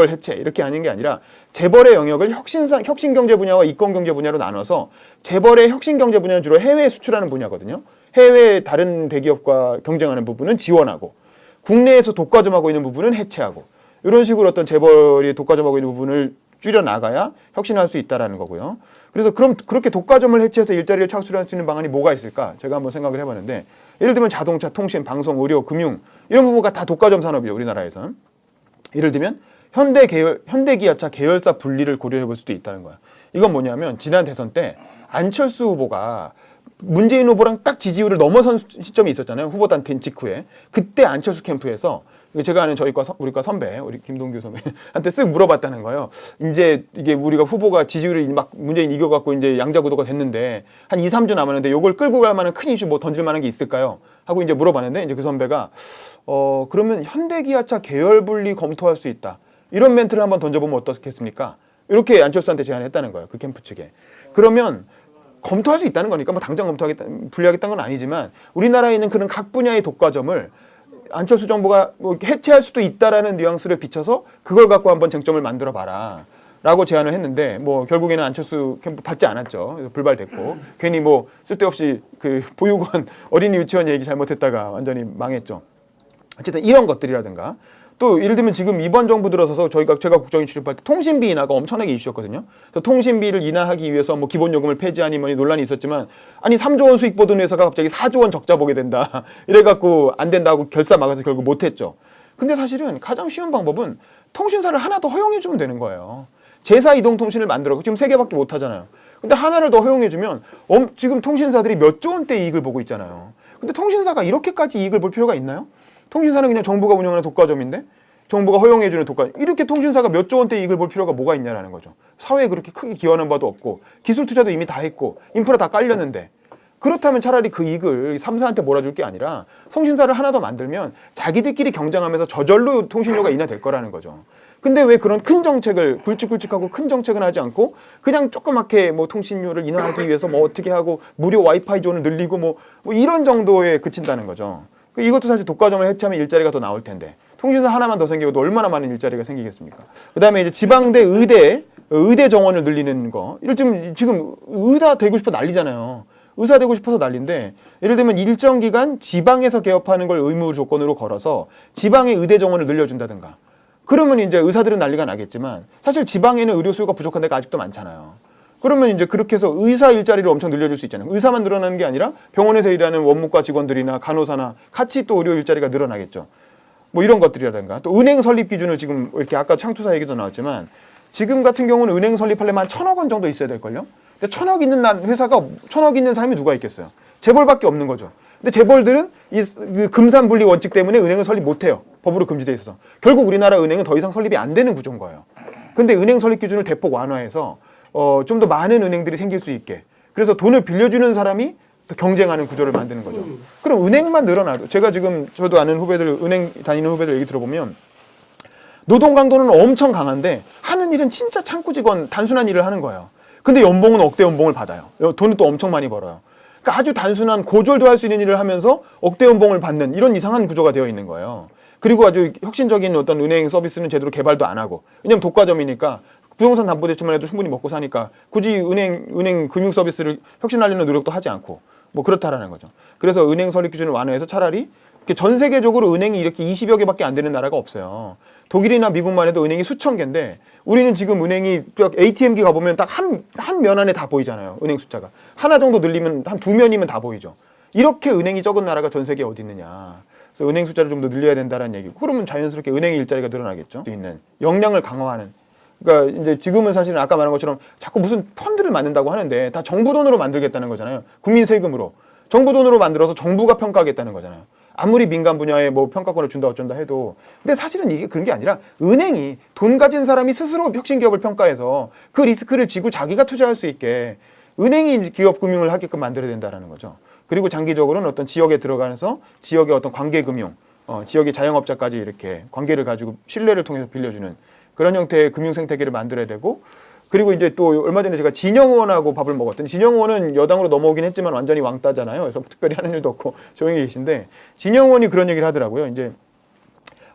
해체 이렇게 하는 게 아니라 재벌의 영역을 혁신 경제 분야와 이권 경제 분야로 나눠서 재벌의 혁신 경제 분야는 주로 해외에 수출하는 분야거든요. 해외 다른 대기업과 경쟁하는 부분은 지원하고 국내에서 독과점하고 있는 부분은 해체하고 이런 식으로 어떤 재벌이 독과점하고 있는 부분을 줄여 나가야 혁신할 수 있다라는 거고요. 그래서 그럼 그렇게 독과점을 해체해서 일자리를 창출할 수 있는 방안이 뭐가 있을까? 제가 한번 생각을 해봤는데 예를 들면 자동차, 통신, 방송, 의료, 금융 이런 부분가 다 독과점 산업이에요. 우리나라에선. 예를 들면 현대기아차 계열사 분리를 고려해 볼 수도 있다는 거야. 이건 뭐냐면 지난 대선 때 안철수 후보가 문재인 후보랑 딱 지지율을 넘어선 시점이 있었잖아요. 후보단 된 직후에. 그때 안철수 캠프에서 제가 아는 우리과 선배, 우리 김동규 선배한테 쓱 물어봤다는 거예요. 이제 이게 우리가 후보가 지지율이 막 문재인 이겨갖고 이제 양자구도가 됐는데 한 2, 3주 남았는데 요걸 끌고 갈 만한 큰 이슈 뭐 던질 만한 게 있을까요? 하고 이제 물어봤는데 이제 그 선배가 그러면 현대기아차 계열 분리 검토할 수 있다. 이런 멘트를 한번 던져보면 어떻겠습니까? 이렇게 안철수한테 제안했다는 거예요. 그 캠프 측에. 그러면 검토할 수 있다는 거니까 뭐 당장 분리하겠다는 건 아니지만 우리나라에 있는 그런 각 분야의 독과점을 안철수 정부가 뭐 해체할 수도 있다라는 뉘앙스를 비춰서 그걸 갖고 한번 쟁점을 만들어 봐라 라고 제안을 했는데 뭐 결국에는 안철수 캠프 받지 않았죠. 불발됐고 괜히 뭐 쓸데없이 그 보육원 어린이 유치원 얘기 잘못했다가 완전히 망했죠. 어쨌든 이런 것들이라든가 또 예를 들면 지금 이번 정부 들어서서 제가 국정에 출입할 때 통신비 인하가 엄청나게 이슈였거든요. 그래서 통신비를 인하하기 위해서 뭐 기본요금을 폐지하니 뭐니 논란이 있었지만 아니 3조 원 수익 보던 회사가 갑자기 4조 원 적자 보게 된다. 이래갖고 안 된다고 결사 막아서 결국 못했죠. 근데 사실은 가장 쉬운 방법은 통신사를 하나 더 허용해주면 되는 거예요. 제사 이동 통신을 만들어 지금 3개밖에 못 하잖아요. 근데 하나를 더 허용해주면 지금 통신사들이 몇 조 원대 이익을 보고 있잖아요. 근데 통신사가 이렇게까지 이익을 볼 필요가 있나요? 통신사는 그냥 정부가 운영하는 독과점인데 정부가 허용해주는 독과점. 이렇게 통신사가 몇 조 원대 이익을 볼 필요가 뭐가 있냐라는 거죠. 사회에 그렇게 크게 기여하는 바도 없고 기술 투자도 이미 다 했고 인프라 다 깔렸는데 그렇다면 차라리 그 이익을 3사한테 몰아줄 게 아니라 통신사를 하나 더 만들면 자기들끼리 경쟁하면서 저절로 통신료가 인하될 거라는 거죠. 근데 왜 그런 큰 정책을 굵직굵직하고 큰 정책은 하지 않고 그냥 조그맣게 뭐 통신료를 인하하기 위해서 뭐 어떻게 하고 무료 와이파이 존을 늘리고 뭐 이런 정도에 그친다는 거죠. 이것도 사실 독과점을 해체하면 일자리가 더 나올 텐데 통신사 하나만 더 생기고도 얼마나 많은 일자리가 생기겠습니까? 그다음에 이제 지방대 의대 정원을 늘리는 거. 지금 의사 되고 싶어 난리잖아요. 의사 되고 싶어서 난리인데 예를 들면 일정 기간 지방에서 개업하는 걸 의무 조건으로 걸어서 지방의 의대 정원을 늘려준다든가. 그러면 이제 의사들은 난리가 나겠지만 사실 지방에는 의료 수요가 부족한 데가 아직도 많잖아요. 그러면 이제 그렇게 해서 의사 일자리를 엄청 늘려줄 수 있잖아요. 의사만 늘어나는 게 아니라 병원에서 일하는 원무과 직원들이나 간호사나 같이 또 의료 일자리가 늘어나겠죠. 뭐 이런 것들이라든가 또 은행 설립 기준을 지금 이렇게 아까 창투사 얘기도 나왔지만 지금 같은 경우는 은행 설립하려면 한 1,000억 원 정도 있어야 될걸요. 근데 1,000억 있는 회사가 1,000억 있는 사람이 누가 있겠어요. 재벌밖에 없는 거죠. 근데 재벌들은 이 금산분리 원칙 때문에 은행을 설립 못해요. 법으로 금지돼 있어서 결국 우리나라 은행은 더 이상 설립이 안 되는 구조인 거예요. 근데 은행 설립 기준을 대폭 완화해서 좀 더 많은 은행들이 생길 수 있게, 그래서 돈을 빌려주는 사람이 또 경쟁하는 구조를 만드는 거죠. 그럼 은행만 늘어나도, 제가 지금 저도 아는 후배들, 은행 다니는 후배들 얘기 들어보면 노동 강도는 엄청 강한데 하는 일은 진짜 창구 직원 단순한 일을 하는 거예요. 근데 연봉은 억대 연봉을 받아요. 돈은 또 엄청 많이 벌어요. 그러니까 아주 단순한 고졸도 할 수 있는 일을 하면서 억대 연봉을 받는 이런 이상한 구조가 되어 있는 거예요. 그리고 아주 혁신적인 어떤 은행 서비스는 제대로 개발도 안 하고, 왜냐면 독과점이니까 부동산 담보대출만 해도 충분히 먹고 사니까 굳이 은행 금융 서비스를 혁신하려는 노력도 하지 않고 뭐 그렇다라는 거죠. 그래서 은행 설립 기준을 완화해서 차라리 전 세계적으로 은행이 이렇게 20여 개밖에 안 되는 나라가 없어요. 독일이나 미국만 해도 은행이 수천 개인데 우리는 지금 은행이 ATM기 가보면 딱 한 면 안에 다 보이잖아요. 은행 숫자가. 하나 정도 늘리면 한 2면이면 다 보이죠. 이렇게 은행이 적은 나라가 전 세계에 어디 있느냐. 그래서 은행 숫자를 좀 더 늘려야 된다는 얘기고, 그러면 자연스럽게 은행의 일자리가 늘어나겠죠. 있는 역량을 강화하는. 그러니까 이제 지금은 사실은 아까 말한 것처럼 자꾸 무슨 펀드를 만든다고 하는데 다 정부 돈으로 만들겠다는 거잖아요. 국민 세금으로. 정부 돈으로 만들어서 정부가 평가하겠다는 거잖아요. 아무리 민간 분야에 뭐 평가권을 준다 어쩐다 해도. 근데 사실은 이게 그런 게 아니라 은행이 돈 가진 사람이 스스로 혁신 기업을 평가해서 그 리스크를 지고 자기가 투자할 수 있게 은행이 기업 금융을 하게끔 만들어야 된다는 거죠. 그리고 장기적으로는 어떤 지역에 들어가서 지역의 어떤 관계 금융, 지역의 자영업자까지 이렇게 관계를 가지고 신뢰를 통해서 빌려주는 그런 형태의 금융 생태계를 만들어야 되고, 그리고 이제 또 얼마 전에 제가 진영 의원하고 밥을 먹었더니, 진영 의원은 여당으로 넘어오긴 했지만 완전히 왕따잖아요. 그래서 특별히 하는 일도 없고 조용히 계신데, 진영 의원이 그런 얘기를 하더라고요. 이제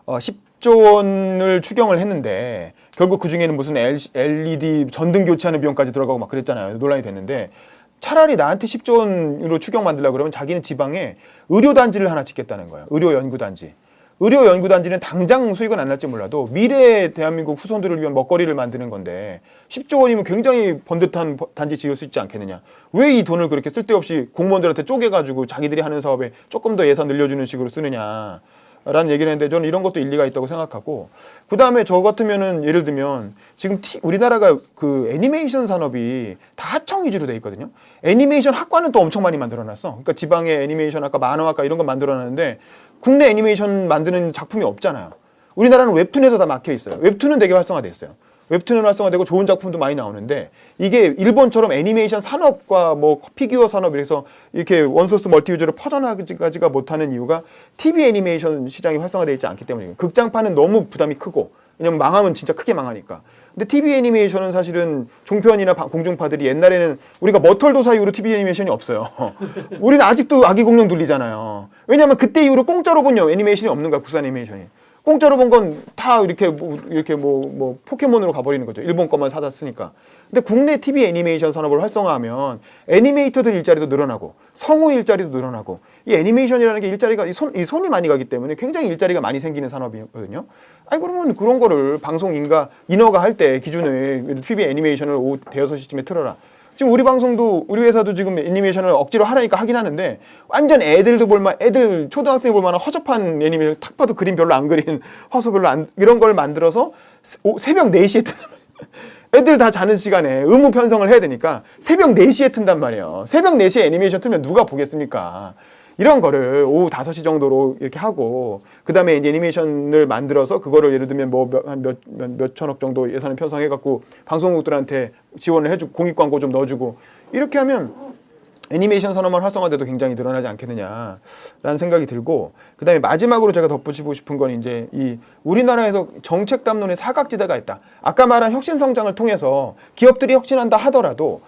10조 원을 추경을 했는데 결국 그 중에는 무슨 LED 전등 교체하는 비용까지 들어가고 막 그랬잖아요. 논란이 됐는데, 차라리 나한테 10조 원으로 추경 만들려고 그러면 자기는 지방에 의료단지를 하나 짓겠다는 거예요. 의료연구단지. 의료연구단지는 당장 수익은 안 날지 몰라도 미래의 대한민국 후손들을 위한 먹거리를 만드는 건데 10조 원이면 굉장히 번듯한 단지 지을 수 있지 않겠느냐. 왜 이 돈을 그렇게 쓸데없이 공무원들한테 쪼개가지고 자기들이 하는 사업에 조금 더 예산 늘려주는 식으로 쓰느냐 라는 얘기를 했는데, 저는 이런 것도 일리가 있다고 생각하고, 그 다음에 저 같으면은 예를 들면 지금 우리나라가 그 애니메이션 산업이 다 하청 위주로 돼 있거든요. 애니메이션 학과는 또 엄청 많이 만들어놨어. 그러니까 지방의 애니메이션 학과, 만화학과 이런 거 만들어놨는데 국내 애니메이션 만드는 작품이 없잖아요. 우리나라는 웹툰에서 다 막혀 있어요. 웹툰은 되게 활성화돼 있어요. 웹툰은 활성화되고 좋은 작품도 많이 나오는데, 이게 일본처럼 애니메이션 산업과 뭐 피규어 산업 이래서 이렇게 원소스 멀티 유저로 퍼져나가지가 못하는 이유가 TV 애니메이션 시장이 활성화되어 있지 않기 때문이에요. 극장판은 너무 부담이 크고, 왜냐면 망하면 진짜 크게 망하니까. 근데 TV 애니메이션은 사실은 종편이나 공중파들이, 옛날에는 우리가 머털도사 이후로 TV 애니메이션이 없어요. 우리는 아직도 아기 공룡 돌리잖아요. 왜냐면 그때 이후로 공짜로 본 애니메이션이 없는 거야, 국산 애니메이션이. 공짜로 본 건 다 이렇게 포켓몬으로 가버리는 거죠. 일본 것만 사다 쓰니까. 근데 국내 TV 애니메이션 산업을 활성화하면 애니메이터들 일자리도 늘어나고 성우 일자리도 늘어나고, 이 애니메이션이라는 게 일자리가 이 손이 많이 가기 때문에 굉장히 일자리가 많이 생기는 산업이거든요. 아니 그러면 그런 거를 방송 인허가 할 때 기준을 TV 애니메이션을 오후 대여섯 시쯤에 틀어라. 지금 우리 방송도, 우리 회사도 지금 애니메이션을 억지로 하라니까 하긴 하는데, 완전 애들도 애들 초등학생이 볼 만한 허접한 애니메이션, 딱 봐도 그림 별로 안 그린, 화소 별로 안, 이런 걸 만들어서 새벽 4시에 튼단 말이에요. 애들 다 자는 시간에 의무 편성을 해야 되니까 새벽 4시에 튼단 말이에요. 새벽 4시에 애니메이션 틀면 누가 보겠습니까? 이런 거를 오후 5시 정도로 이렇게 하고, 그 다음에 애니메이션을 만들어서 그거를 예를 들면 몇 천억 정도 예산을 편성해갖고 방송국들한테 지원을 해주고 공익 광고 좀 넣어주고, 이렇게 하면 애니메이션 산업만 활성화돼도 굉장히 늘어나지 않겠느냐라는 생각이 들고, 그 다음에 마지막으로 제가 덧붙이고 싶은 건 이제 이 우리나라에서 정책 담론의 사각지대가 있다. 아까 말한 혁신 성장을 통해서 기업들이 혁신한다 하더라도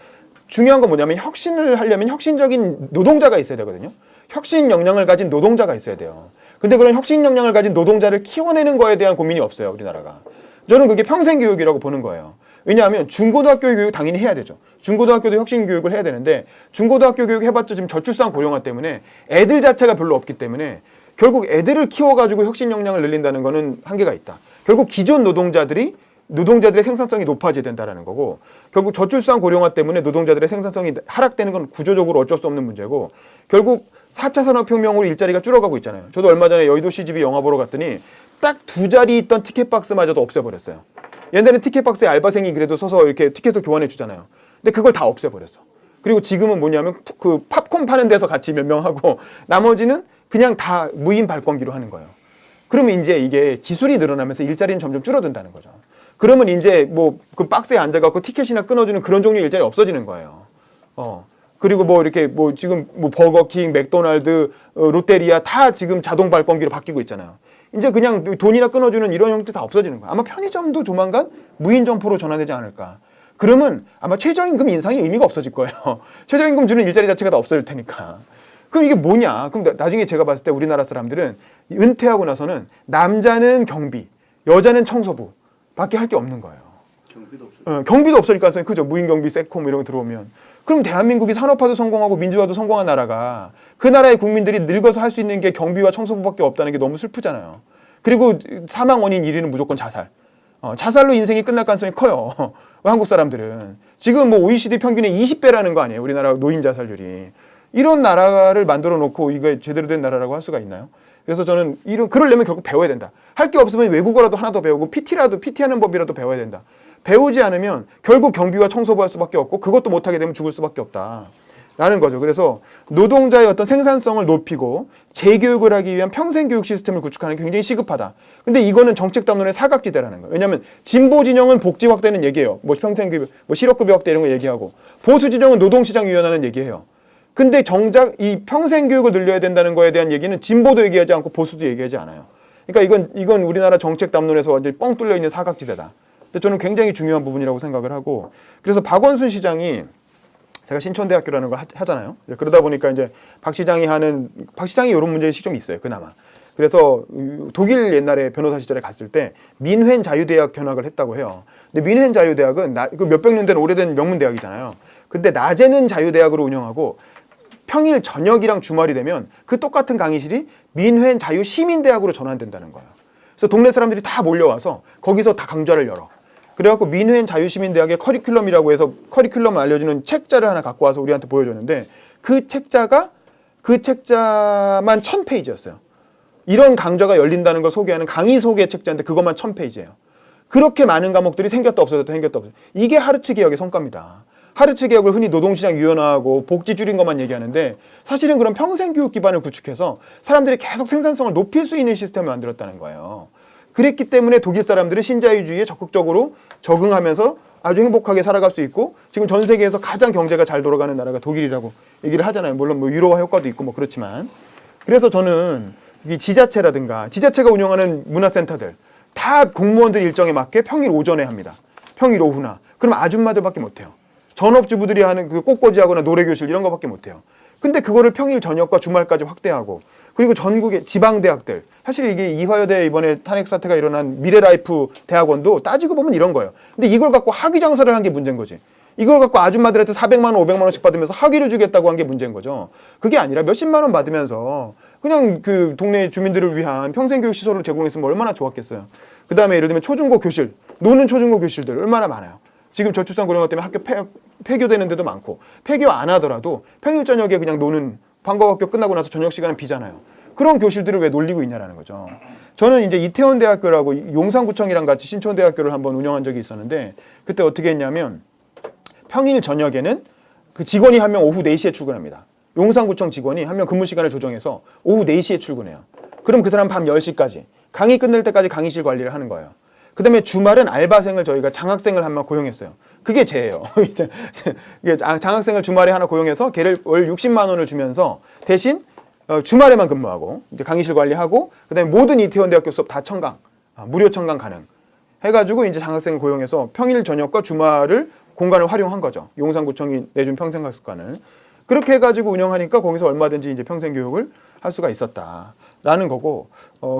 중요한 건 뭐냐면, 혁신을 하려면 혁신적인 노동자가 있어야 되거든요. 혁신 역량을 가진 노동자가 있어야 돼요. 근데 그런 혁신 역량을 가진 노동자를 키워내는 거에 대한 고민이 없어요, 우리나라가. 저는 그게 평생 교육이라고 보는 거예요. 왜냐하면 중고등학교 교육 당연히 해야 되죠. 중고등학교도 혁신 교육을 해야 되는데, 중고등학교 교육 해봤자 지금 저출산 고령화 때문에 애들 자체가 별로 없기 때문에 결국 애들을 키워가지고 혁신 역량을 늘린다는 거는 한계가 있다. 결국 기존 노동자들의 생산성이 높아져야 된다는 거고, 결국 저출산 고령화 때문에 노동자들의 생산성이 하락되는 건 구조적으로 어쩔 수 없는 문제고, 결국 4차 산업혁명으로 일자리가 줄어가고 있잖아요. 저도 얼마 전에 여의도 CGV 영화 보러 갔더니 딱 2자리 있던 티켓박스마저도 없애버렸어요. 옛날에는 티켓박스에 알바생이 그래도 서서 이렇게 티켓을 교환해 주잖아요. 근데 그걸 다 없애버렸어. 그리고 지금은 뭐냐면 그 팝콘 파는 데서 같이 몇 명 하고 나머지는 그냥 다 무인 발권기로 하는 거예요. 그러면 이제 이게 기술이 늘어나면서 일자리는 점점 줄어든다는 거죠. 그러면 이제 뭐 그 박스에 앉아갖고 티켓이나 끊어주는 그런 종류의 일자리 없어지는 거예요. 그리고 뭐 이렇게 뭐 지금 뭐 버거킹, 맥도날드, 롯데리아 다 지금 자동 발권기로 바뀌고 있잖아요. 이제 그냥 돈이나 끊어주는 이런 형태 다 없어지는 거예요. 아마 편의점도 조만간 무인 점포로 전환되지 않을까. 그러면 아마 최저임금 인상이 의미가 없어질 거예요. 최저임금 주는 일자리 자체가 다 없어질 테니까. 그럼 이게 뭐냐? 그럼 나중에 제가 봤을 때 우리나라 사람들은 은퇴하고 나서는 남자는 경비, 여자는 청소부 밖에 할 게 없는 거예요. 경비도 없어요. 경비도 없을 가능성이 크죠. 무인 경비, 세콤 이런 거 들어오면. 그럼 대한민국이 산업화도 성공하고 민주화도 성공한 나라가 그 나라의 국민들이 늙어서 할 수 있는 게 경비와 청소부밖에 없다는 게 너무 슬프잖아요. 그리고 사망 원인 1위는 무조건 자살. 자살로 인생이 끝날 가능성이 커요. 한국 사람들은. 지금 뭐 OECD 평균의 20배라는 거 아니에요. 우리나라 노인 자살률이. 이런 나라를 만들어 놓고 이게 제대로 된 나라라고 할 수가 있나요? 그래서 저는 그러려면 결국 배워야 된다. 할 게 없으면 외국어라도 하나 더 배우고 PT하는 법이라도 배워야 된다. 배우지 않으면 결국 경비와 청소부 할 수밖에 없고 그것도 못하게 되면 죽을 수밖에 없다. 라는 거죠. 그래서 노동자의 어떤 생산성을 높이고 재교육을 하기 위한 평생교육 시스템을 구축하는 게 굉장히 시급하다. 근데 이거는 정책 담론의 사각지대라는 거예요. 왜냐하면 진보 진영은 복지 확대는 얘기해요. 뭐 평생교육, 뭐 실업급여 확대 이런 거 얘기하고 보수 진영은 노동시장 유연화는 얘기해요. 근데 정작 이 평생교육을 늘려야 된다는 거에 대한 얘기는 진보도 얘기하지 않고 보수도 얘기하지 않아요. 그러니까 이건 우리나라 정책 담론에서 완전히 뻥 뚫려 있는 사각지대다. 근데 저는 굉장히 중요한 부분이라고 생각을 하고 그래서 박원순 시장이 제가 신촌대학교라는 걸 하잖아요. 그러다 보니까 이제 박 시장이 이런 문제의식이 좀 있어요. 그나마. 그래서 독일 옛날에 변호사 시절에 갔을 때 민헨 자유대학 견학을 했다고 해요. 근데 민헨 자유대학은 몇백 년 된 오래된 명문대학이잖아요. 근데 낮에는 자유대학으로 운영하고 평일 저녁이랑 주말이 되면 그 똑같은 강의실이 민헨 자유시민대학으로 전환된다는 거예요. 그래서 동네 사람들이 다 몰려와서 거기서 다 강좌를 열어. 그래갖고 민헨 자유시민대학의 커리큘럼이라고 해서 커리큘럼 알려주는 책자를 하나 갖고 와서 우리한테 보여줬는데 그 책자만 1000페이지였어요. 이런 강좌가 열린다는 걸 소개하는 강의 소개 책자인데 그것만 1000페이지예요. 그렇게 많은 과목들이 생겼다 없어졌다 생겼다 없어졌다. 이게 하르츠 개혁의 성과입니다. 하르츠 개혁을 흔히 노동시장 유연화하고 복지 줄인 것만 얘기하는데 사실은 그런 평생교육 기반을 구축해서 사람들이 계속 생산성을 높일 수 있는 시스템을 만들었다는 거예요. 그랬기 때문에 독일 사람들은 신자유주의에 적극적으로 적응하면서 아주 행복하게 살아갈 수 있고 지금 전 세계에서 가장 경제가 잘 돌아가는 나라가 독일이라고 얘기를 하잖아요. 물론 뭐 유로화 효과도 있고 뭐 그렇지만 그래서 저는 이 지자체라든가 지자체가 운영하는 문화센터들 다 공무원들 일정에 맞게 평일 오전에 합니다. 평일 오후나. 그럼 아줌마들밖에 못해요. 전업주부들이 하는 그 꽃꽂이하거나 노래교실 이런 거밖에 못해요. 근데 그거를 평일 저녁과 주말까지 확대하고 그리고 전국의 지방대학들 사실 이게 이화여대 이번에 탄핵 사태가 일어난 미래라이프 대학원도 따지고 보면 이런 거예요. 근데 이걸 갖고 학위 장사를 한 게 문제인 거지. 이걸 갖고 아줌마들한테 400만 원, 500만 원씩 받으면서 학위를 주겠다고 한 게 문제인 거죠. 그게 아니라 몇십만 원 받으면서 그냥 그 동네 주민들을 위한 평생교육 시설을 제공했으면 얼마나 좋았겠어요. 그 다음에 예를 들면 초중고 교실, 노는 초중고 교실들 얼마나 많아요. 지금 저출산 고령화 때문에 학교 폐교되는 데도 많고 폐교 안 하더라도 평일 저녁에 그냥 노는 방과학교 끝나고 나서 저녁 시간은 비잖아요. 그런 교실들을 왜 놀리고 있냐라는 거죠. 저는 이제 이태원 대학교라고 용산구청이랑 같이 신촌대학교를 한번 운영한 적이 있었는데 그때 어떻게 했냐면 평일 저녁에는 그 직원이 한 명 오후 4시에 출근합니다. 용산구청 직원이 한 명 근무 시간을 조정해서 오후 4시에 출근해요. 그럼 그 사람 밤 10시까지 강의 끝날 때까지 강의실 관리를 하는 거예요. 그 다음에 주말은 알바생을 저희가 장학생을 한 명 고용했어요. 그게 죄예요. 장학생을 주말에 하나 고용해서 걔를 월 60만 원을 주면서 대신 주말에만 근무하고 이제 강의실 관리하고 그다음에 모든 이태원 대학교 수업 다 청강, 무료 청강 가능 해가지고 이제 장학생을 고용해서 평일 저녁과 주말을 공간을 활용한 거죠. 용산구청이 내준 평생학습관을 그렇게 해가지고 운영하니까 거기서 얼마든지 이제 평생교육을 할 수가 있었다라는 거고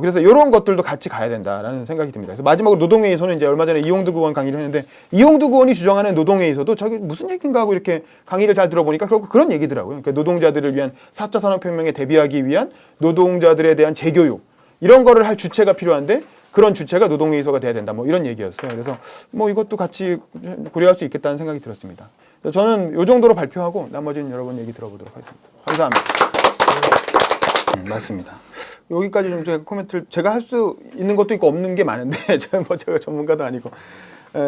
그래서 이런 것들도 같이 가야 된다라는 생각이 듭니다. 그래서 마지막으로 노동회의소는 이제 얼마 전에 이용두 의원 강의를 했는데 이용두 의원이 주장하는 노동회의소도 저게 무슨 얘기인가 하고 이렇게 강의를 잘 들어보니까 결국 그런 얘기더라고요. 그러니까 노동자들을 위한 4차 산업혁명에 대비하기 위한 노동자들에 대한 재교육 이런 거를 할 주체가 필요한데 그런 주체가 노동회의소가 돼야 된다. 뭐 이런 얘기였어요. 그래서 뭐 이것도 같이 고려할 수 있겠다는 생각이 들었습니다. 저는 이 정도로 발표하고 나머지는 여러분 얘기 들어보도록 하겠습니다. 감사합니다. 맞습니다. 여기까지 좀 제가 코멘트를 제가 할 수 있는 것도 있고 없는 게 많은데 제가 전문가도 아니고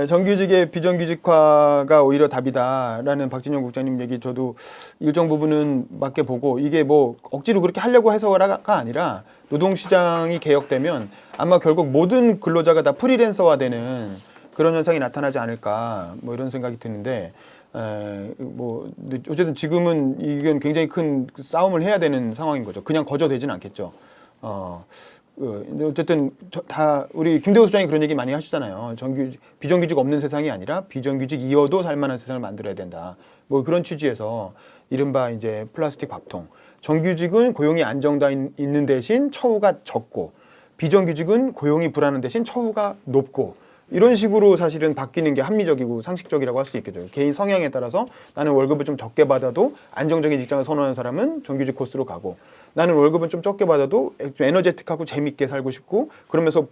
정규직의 비정규직화가 오히려 답이다라는 박진영 국장님 얘기 저도 일정 부분은 맞게 보고 이게 뭐 억지로 그렇게 하려고 해서가 아니라 노동시장이 개혁되면 아마 결국 모든 근로자가 다 프리랜서화되는 그런 현상이 나타나지 않을까 뭐 이런 생각이 드는데 뭐 어쨌든 지금은 이건 굉장히 큰 싸움을 해야 되는 상황인 거죠. 그냥 거저되지는 않겠죠. 어쨌든 다 우리 김대호 소장이 그런 얘기 많이 하시잖아요. 비정규직 없는 세상이 아니라 비정규직이어도 살만한 세상을 만들어야 된다. 뭐 그런 취지에서 이른바 이제 플라스틱 밥통. 정규직은 고용이 안정돼 있는 대신 처우가 적고 비정규직은 고용이 불안한 대신 처우가 높고 이런 식으로 사실은 바뀌는 게 합리적이고 상식적이라고 할 수 있겠죠. 개인 성향에 따라서 나는 월급을 좀 적게 받아도 안정적인 직장을 선호하는 사람은 정규직 코스로 가고 나는 월급은 좀 적게 받아도 좀 에너제틱하고 재밌게 살고 싶고 그러면서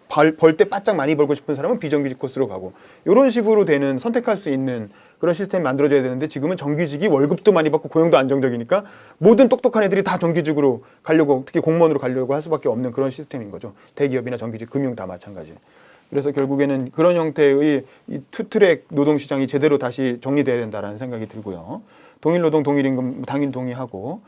벌 때 바짝 많이 벌고 싶은 사람은 비정규직 코스로 가고 이런 식으로 되는 선택할 수 있는 그런 시스템이 만들어져야 되는데 지금은 정규직이 월급도 많이 받고 고용도 안정적이니까 모든 똑똑한 애들이 다 정규직으로 가려고 특히 공무원으로 가려고 할 수밖에 없는 그런 시스템인 거죠. 대기업이나 정규직, 금융 다 마찬가지. 그래서 결국에는 그런 형태의 이 투트랙 노동시장이 제대로 다시 정리돼야 된다라는 생각이 들고요. 동일노동, 동일임금 당연히 동의하고.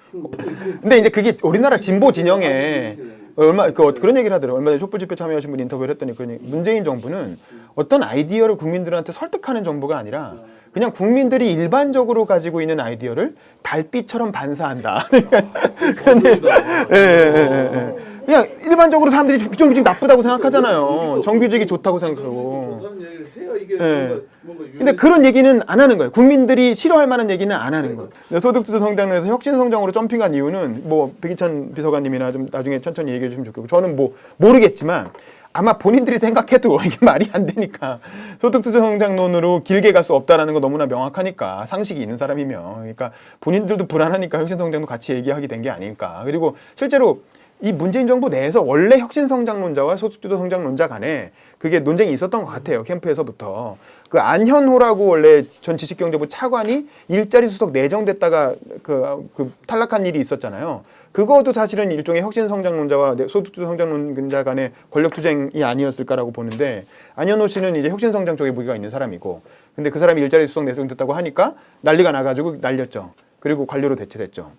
근데 이제 그게 우리나라 진보 진영에 그런 얘기를 하더라고요. 얼마 전에 촛불 집회 참여하신 분 인터뷰를 했더니 문재인 정부는 어떤 아이디어를 국민들한테 설득하는 정부가 아니라 그냥 국민들이 일반적으로 가지고 있는 아이디어를 달빛처럼 반사한다. 그냥 일반적으로 사람들이 비정규직 나쁘다고 생각하잖아요. 정규직이 좋다고 생각하고. 근데 그런 얘기는 안 하는 거예요. 국민들이 싫어할 만한 얘기는 안 하는 거예요. 소득주도 성장에서 혁신 성장으로 점핑한 이유는 뭐 백인천 비서관님이나 좀 나중에 천천히 얘기해 주시면 좋겠고 저는 뭐 모르겠지만 아마 본인들이 생각해도 이게 말이 안 되니까 소득주도 성장론으로 길게 갈 수 없다라는 거 너무나 명확하니까 상식이 있는 사람이면 그러니까 본인들도 불안하니까 혁신 성장도 같이 얘기하게 된 게 아닐까. 그리고 실제로 이 문재인 정부 내에서 원래 혁신 성장론자와 소득주도 성장론자 간에 그게 논쟁이 있었던 것 같아요. 캠프에서부터. 그 안현호라고 원래 전 지식경제부 차관이 일자리 수석 내정됐다가 그 탈락한 일이 있었잖아요. 그것도 사실은 일종의 혁신 성장론자와 소득주도 성장론자 간의 권력 투쟁이 아니었을까라고 보는데 안현호 씨는 이제 혁신 성장 쪽에 무게가 있는 사람이고 근데 그 사람이 일자리 수석 내정됐다고 하니까 난리가 나가지고 날렸죠. 그리고 관료로 대체됐죠.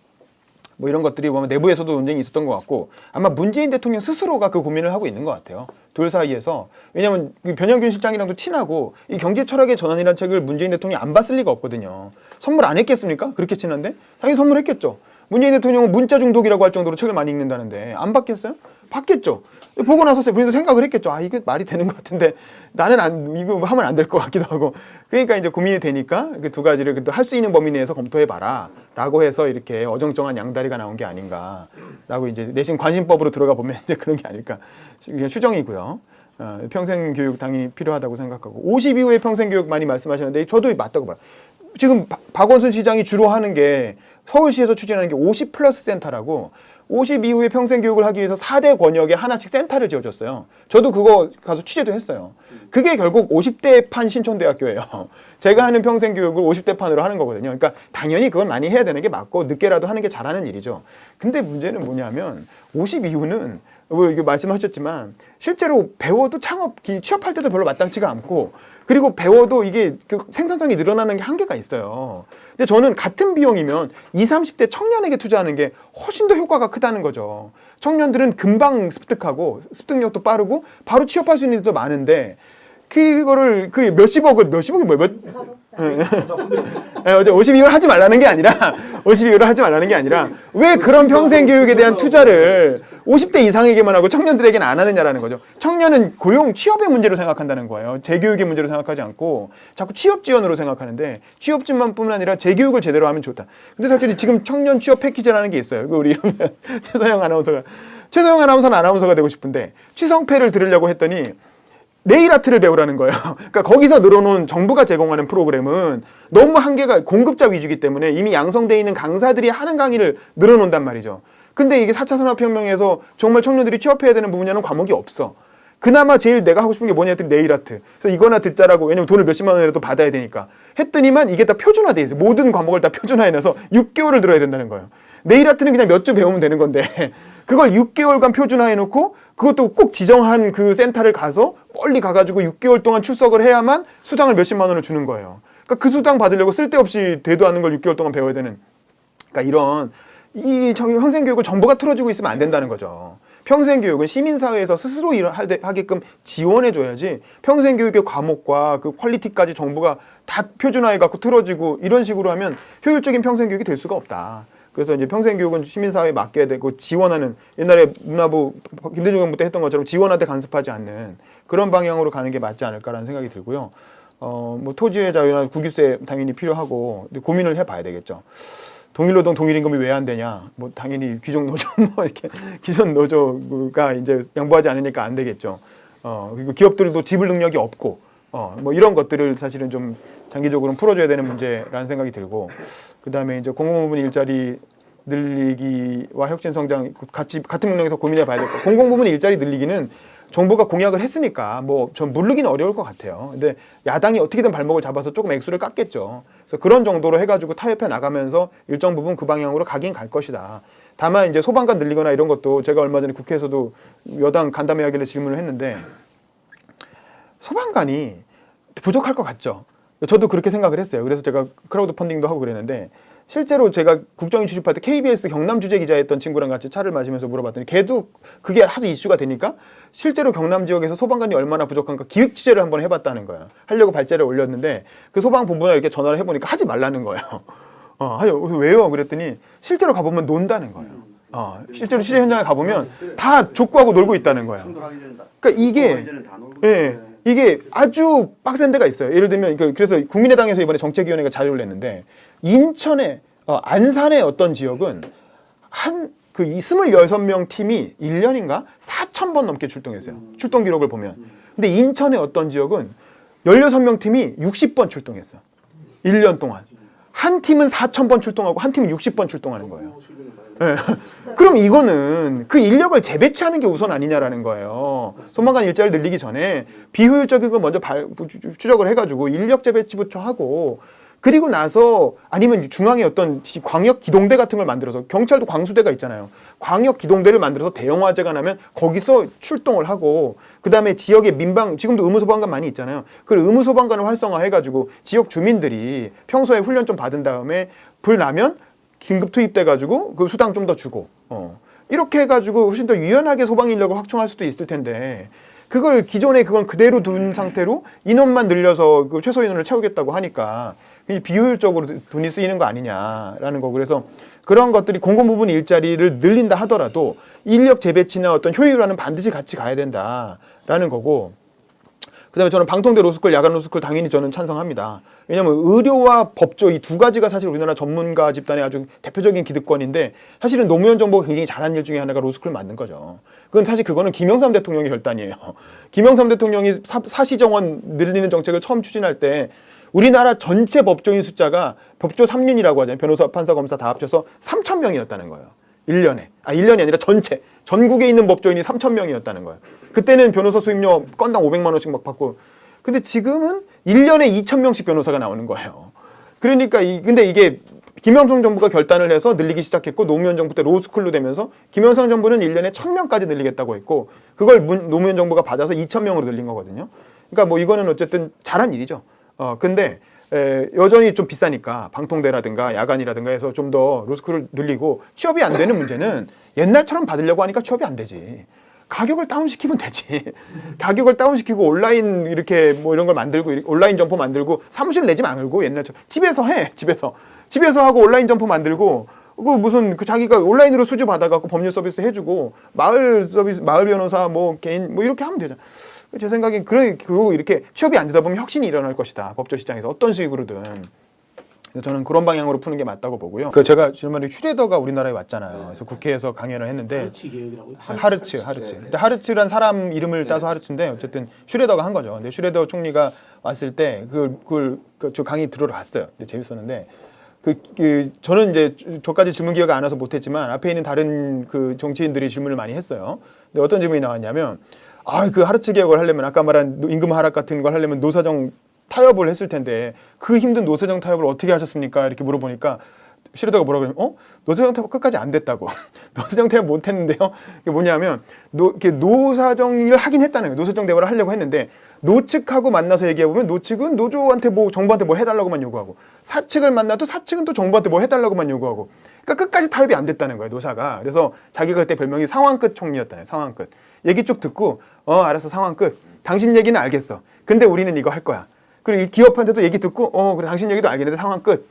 뭐 이런 것들이 보면 내부에서도 논쟁이 있었던 것 같고 아마 문재인 대통령 스스로가 그 고민을 하고 있는 것 같아요. 둘 사이에서. 왜냐하면 변영균 실장이랑도 친하고 이 경제 철학의 전환이라는 책을 문재인 대통령이 안 봤을 리가 없거든요. 선물 안 했겠습니까? 그렇게 친한데? 당연히 선물했겠죠. 문재인 대통령은 문자 중독이라고 할 정도로 책을 많이 읽는다는데 안 받겠어요? 받겠죠. 보고 나서 본인도 생각을 했겠죠. 아 이게 말이 되는 것 같은데 나는 이거 하면 안 될 것 같기도 하고. 그러니까 이제 고민이 되니까 그 두 가지를 그래도 할 수 있는 범위 내에서 검토해봐라 라고 해서 이렇게 어정쩡한 양다리가 나온 게 아닌가라고 이제 내신 관심법으로 들어가 보면 이제 그런 게 아닐까. 그냥 추정이고요. 평생 교육 당연히 필요하다고 생각하고 50 이후의 평생 교육 많이 말씀하셨는데 저도 맞다고 봐요. 지금 박원순 시장이 주로 하는 게 서울시에서 추진하는 게 50 플러스 센터라고 50 이후에 평생 교육을 하기 위해서 4대 권역에 하나씩 센터를 지어줬어요. 저도 그거 가서 취재도 했어요. 그게 결국 50대 판 신촌대학교예요. 제가 하는 평생 교육을 50대 판으로 하는 거거든요. 그러니까 당연히 그건 많이 해야 되는 게 맞고 늦게라도 하는 게 잘하는 일이죠. 근데 문제는 뭐냐면 50 이후는 뭐 이게 말씀하셨지만 실제로 배워도 취업할 때도 별로 마땅치가 않고 그리고 배워도 이게 생산성이 늘어나는 게 한계가 있어요. 근데 저는 같은 비용이면 20, 30대 청년에게 투자하는 게 훨씬 더 효과가 크다는 거죠. 청년들은 금방 습득하고 습득력도 빠르고 바로 취업할 수 있는 일도 많은데 그거를 몇십억이 뭐예요? 어제 52월 하지 말라는 게 아니라 52월을 하지 말라는 게 아니라 왜 그런 평생 교육에 대한 투자를 50대 이상에게만 하고 청년들에게는 안 하느냐라는 거죠. 청년은 고용, 취업의 문제로 생각한다는 거예요. 재교육의 문제로 생각하지 않고 자꾸 취업 지원으로 생각하는데 취업 지원뿐만 아니라 재교육을 제대로 하면 좋다. 근데 사실 지금 청년 취업 패키지라는 게 있어요. 우리 최서영 아나운서는 아나운서가 되고 싶은데 취성패를 들으려고 했더니 네일 아트를 배우라는 거예요. 그러니까 거기서 늘어놓은 정부가 제공하는 프로그램은 너무 한계가 공급자 위주이기 때문에 이미 양성되어 있는 강사들이 하는 강의를 늘어놓는단 말이죠. 근데 이게 4차 산업혁명에서 정말 청년들이 취업해야 되는 분야는 과목이 없어. 그나마 제일 내가 하고 싶은 게 뭐냐 했더니 네일 아트. 그래서 이거나 듣자라고 왜냐면 돈을 몇십만 원이라도 받아야 되니까. 했더니만 이게 다 표준화돼 있어요. 모든 과목을 다 표준화해놔서 6개월을 들어야 된다는 거예요. 네일 아트는 그냥 몇 주 배우면 되는 건데 그걸 6개월간 표준화해놓고 그것도 꼭 지정한 그 센터를 가서 멀리 가가지고 6개월 동안 출석을 해야만 수당을 몇십만 원을 주는 거예요. 그러니까 그 수당 받으려고 쓸데없이 되도 않는 걸 6개월 동안 배워야 되는. 그러니까 이런 이 평생교육을 정부가 틀어주고 있으면 안 된다는 거죠. 평생교육은 시민사회에서 스스로 하게끔 지원해줘야지 평생교육의 과목과 그 퀄리티까지 정부가 다 표준화해갖고 틀어지고 이런 식으로 하면 효율적인 평생교육이 될 수가 없다. 그래서 이제 평생교육은 시민사회에 맡겨야 되고 지원하는 옛날에 문화부 김대중 정부 때 했던 것처럼 지원한테 간섭하지 않는 그런 방향으로 가는 게 맞지 않을까라는 생각이 들고요. 뭐 토지의 자유나 국유세 당연히 필요하고 고민을 해봐야 되겠죠. 동일노동 동일임금이 왜 안 되냐? 뭐 당연히 귀족 노조 뭐 이렇게 기존 노조가 이제 양보하지 않으니까 안 되겠죠. 그리고 기업들도 지불 능력이 없고 뭐 이런 것들을 사실은 좀 장기적으로 풀어줘야 되는 문제라는 생각이 들고 그다음에 이제 공공부문 일자리 늘리기와 혁신 성장 같은 맥락에서 고민해 봐야 될 것. 공공부문 일자리 늘리기는 정부가 공약을 했으니까 뭐 전 물르기는 어려울 것 같아요. 근데 야당이 어떻게든 발목을 잡아서 조금 액수를 깎겠죠. 그래서 그런 정도로 해가지고 타협해 나가면서 일정 부분 그 방향으로 가긴 갈 것이다. 다만 이제 소방관 늘리거나 이런 것도 제가 얼마 전에 국회에서도 여당 간담회 하길래 질문을 했는데 소방관이 부족할 것 같죠. 저도 그렇게 생각을 했어요. 그래서 제가 크라우드 펀딩도 하고 그랬는데 실제로 제가 국정원 출입할 때 KBS 경남 주재 기자였던 친구랑 같이 차를 마시면서 물어봤더니 걔도 그게 하도 이슈가 되니까 실제로 경남 지역에서 소방관이 얼마나 부족한가 기획 취재를 한번 해봤다는 거예요. 하려고 발제를 올렸는데 그 소방본부나 이렇게 전화를 해보니까 하지 말라는 거예요. 왜요? 그랬더니 실제로 가보면 논다는 거예요. 실제로 취재 현장에 가보면 다 족구하고 놀고 있다는 거예요. 그러니까 이게 아주 빡센 데가 있어요. 예를 들면 그래서 국민의당에서 이번에 정책위원회가 자료를 냈는데 인천의 안산의 어떤 지역은 그 26명 팀이 1년인가 4,000번 넘게 출동했어요. 출동 기록을 보면. 근데 인천의 어떤 지역은 16명 팀이 60번 출동했어요. 1년 동안. 한 팀은 4,000번 출동하고 한 팀은 60번 출동하는 거예요. 네. 그럼 이거는 그 인력을 재배치하는 게 우선 아니냐라는 거예요. 소방관 일자리를 늘리기 전에 비효율적인 거 먼저 추적을 해가지고 인력 재배치부터 하고 그리고 나서 아니면 중앙에 어떤 광역 기동대 같은 걸 만들어서 경찰도 광수대가 있잖아요. 광역 기동대를 만들어서 대형 화재가 나면 거기서 출동을 하고 그다음에 지역의 민방 지금도 의무소방관 많이 있잖아요. 그 의무소방관을 활성화해가지고 지역 주민들이 평소에 훈련 좀 받은 다음에 불 나면 긴급 투입돼가지고 그 수당 좀 더 주고 이렇게 해가지고 훨씬 더 유연하게 소방 인력을 확충할 수도 있을 텐데 그걸 기존에 그건 그대로 둔 상태로 인원만 늘려서 그 최소 인원을 채우겠다고 하니까 비효율적으로 돈이 쓰이는 거 아니냐라는 거고 그래서 그런 것들이 공공부문 일자리를 늘린다 하더라도 인력 재배치나 어떤 효율화는 반드시 같이 가야 된다라는 거고 그다음에 저는 방통대 로스쿨, 야간 로스쿨 당연히 저는 찬성합니다. 왜냐하면 의료와 법조 이 두 가지가 사실 우리나라 전문가 집단의 아주 대표적인 기득권인데 사실은 노무현 정부가 굉장히 잘한 일 중에 하나가 로스쿨 만든 거죠. 그건 사실 그거는 김영삼 대통령의 결단이에요. 김영삼 대통령이 사시정원 늘리는 정책을 처음 추진할 때 우리나라 전체 법조인 숫자가 법조 3륜이라고 하잖아요. 변호사, 판사, 검사 다 합쳐서 3,000명이었다는 거예요. 1년에. 1년이 아니라 전국에 있는 법조인이 3,000명이었다는 거예요. 그때는 변호사 수임료 건당 500만 원씩 막 받고 근데 지금은 1년에 2,000명씩 변호사가 나오는 거예요. 그러니까 근데 이게 김영삼 정부가 결단을 해서 늘리기 시작했고 노무현 정부 때 로스쿨로 되면서 김영삼 정부는 1년에 1,000명까지 늘리겠다고 했고 그걸 노무현 정부가 받아서 2,000명으로 늘린 거거든요. 그러니까 뭐 이거는 어쨌든 잘한 일이죠. 근데 여전히 좀 비싸니까 방통대라든가 야간이라든가 해서 좀 더 로스쿨을 늘리고 취업이 안 되는 문제는 옛날처럼 받으려고 하니까 취업이 안 되지. 가격을 다운시키면 되지. 가격을 다운시키고 온라인 이렇게 뭐 이런 걸 만들고 온라인 점포 만들고 사무실 내지 말고 옛날처럼 집에서 해. 집에서 하고 온라인 점포 만들고 그 무슨 그 자기가 온라인으로 수주 받아갖고 법률 서비스 해주고 마을 서비스 마을 변호사 뭐 개인 뭐 이렇게 하면 되잖아. 제 생각엔 그리고 이렇게 취업이 안 되다 보면 혁신이 일어날 것이다. 법조 시장에서 어떤 식으로든. 그래서 저는 그런 방향으로 푸는 게 맞다고 보고요. 제가 지난번에 슈레더가 우리나라에 왔잖아요. 그래서 국회에서 강연을 했는데 하르츠. 근데 하르츠란 사람 이름을 따서 하르츠인데 어쨌든 슈레더가 한 거죠. 근데 슈레더 총리가 왔을 때 저 강의 들으러 갔어요. 근데 재밌었는데 저는 이제 저까지 질문 기회가 안 와서 못했지만 앞에 있는 다른 그 정치인들이 질문을 많이 했어요. 근데 어떤 질문이 나왔냐면 그 하르츠 개혁을 하려면 아까 말한 임금 하락 같은 걸 하려면 노사정 타협을 했을 텐데 그 힘든 노사정 타협을 어떻게 하셨습니까? 이렇게 물어보니까 시르다가 뭐라 그러면 노사정대가 끝까지 안 됐다고. 노사정대가 못했는데요. 이게 뭐냐면 이렇게 노사정을 하긴 했다는 거예요. 노사정 대화를 하려고 했는데 노측하고 만나서 얘기해 보면 노측은 노조한테 뭐 정부한테 뭐 해달라고만 요구하고 사측을 만나도 사측은 또 정부한테 뭐 해달라고만 요구하고 그러니까 끝까지 타협이 안 됐다는 거예요. 노사가. 그래서 자기가 그때 별명이 상황 끝 총리였다네요. 상황 끝. 얘기 쭉 듣고 알았어 상황 끝. 당신 얘기는 알겠어. 근데 우리는 이거 할 거야. 그리고 이 기업한테도 얘기 듣고 그래 당신 얘기도 알겠는데 상황 끝.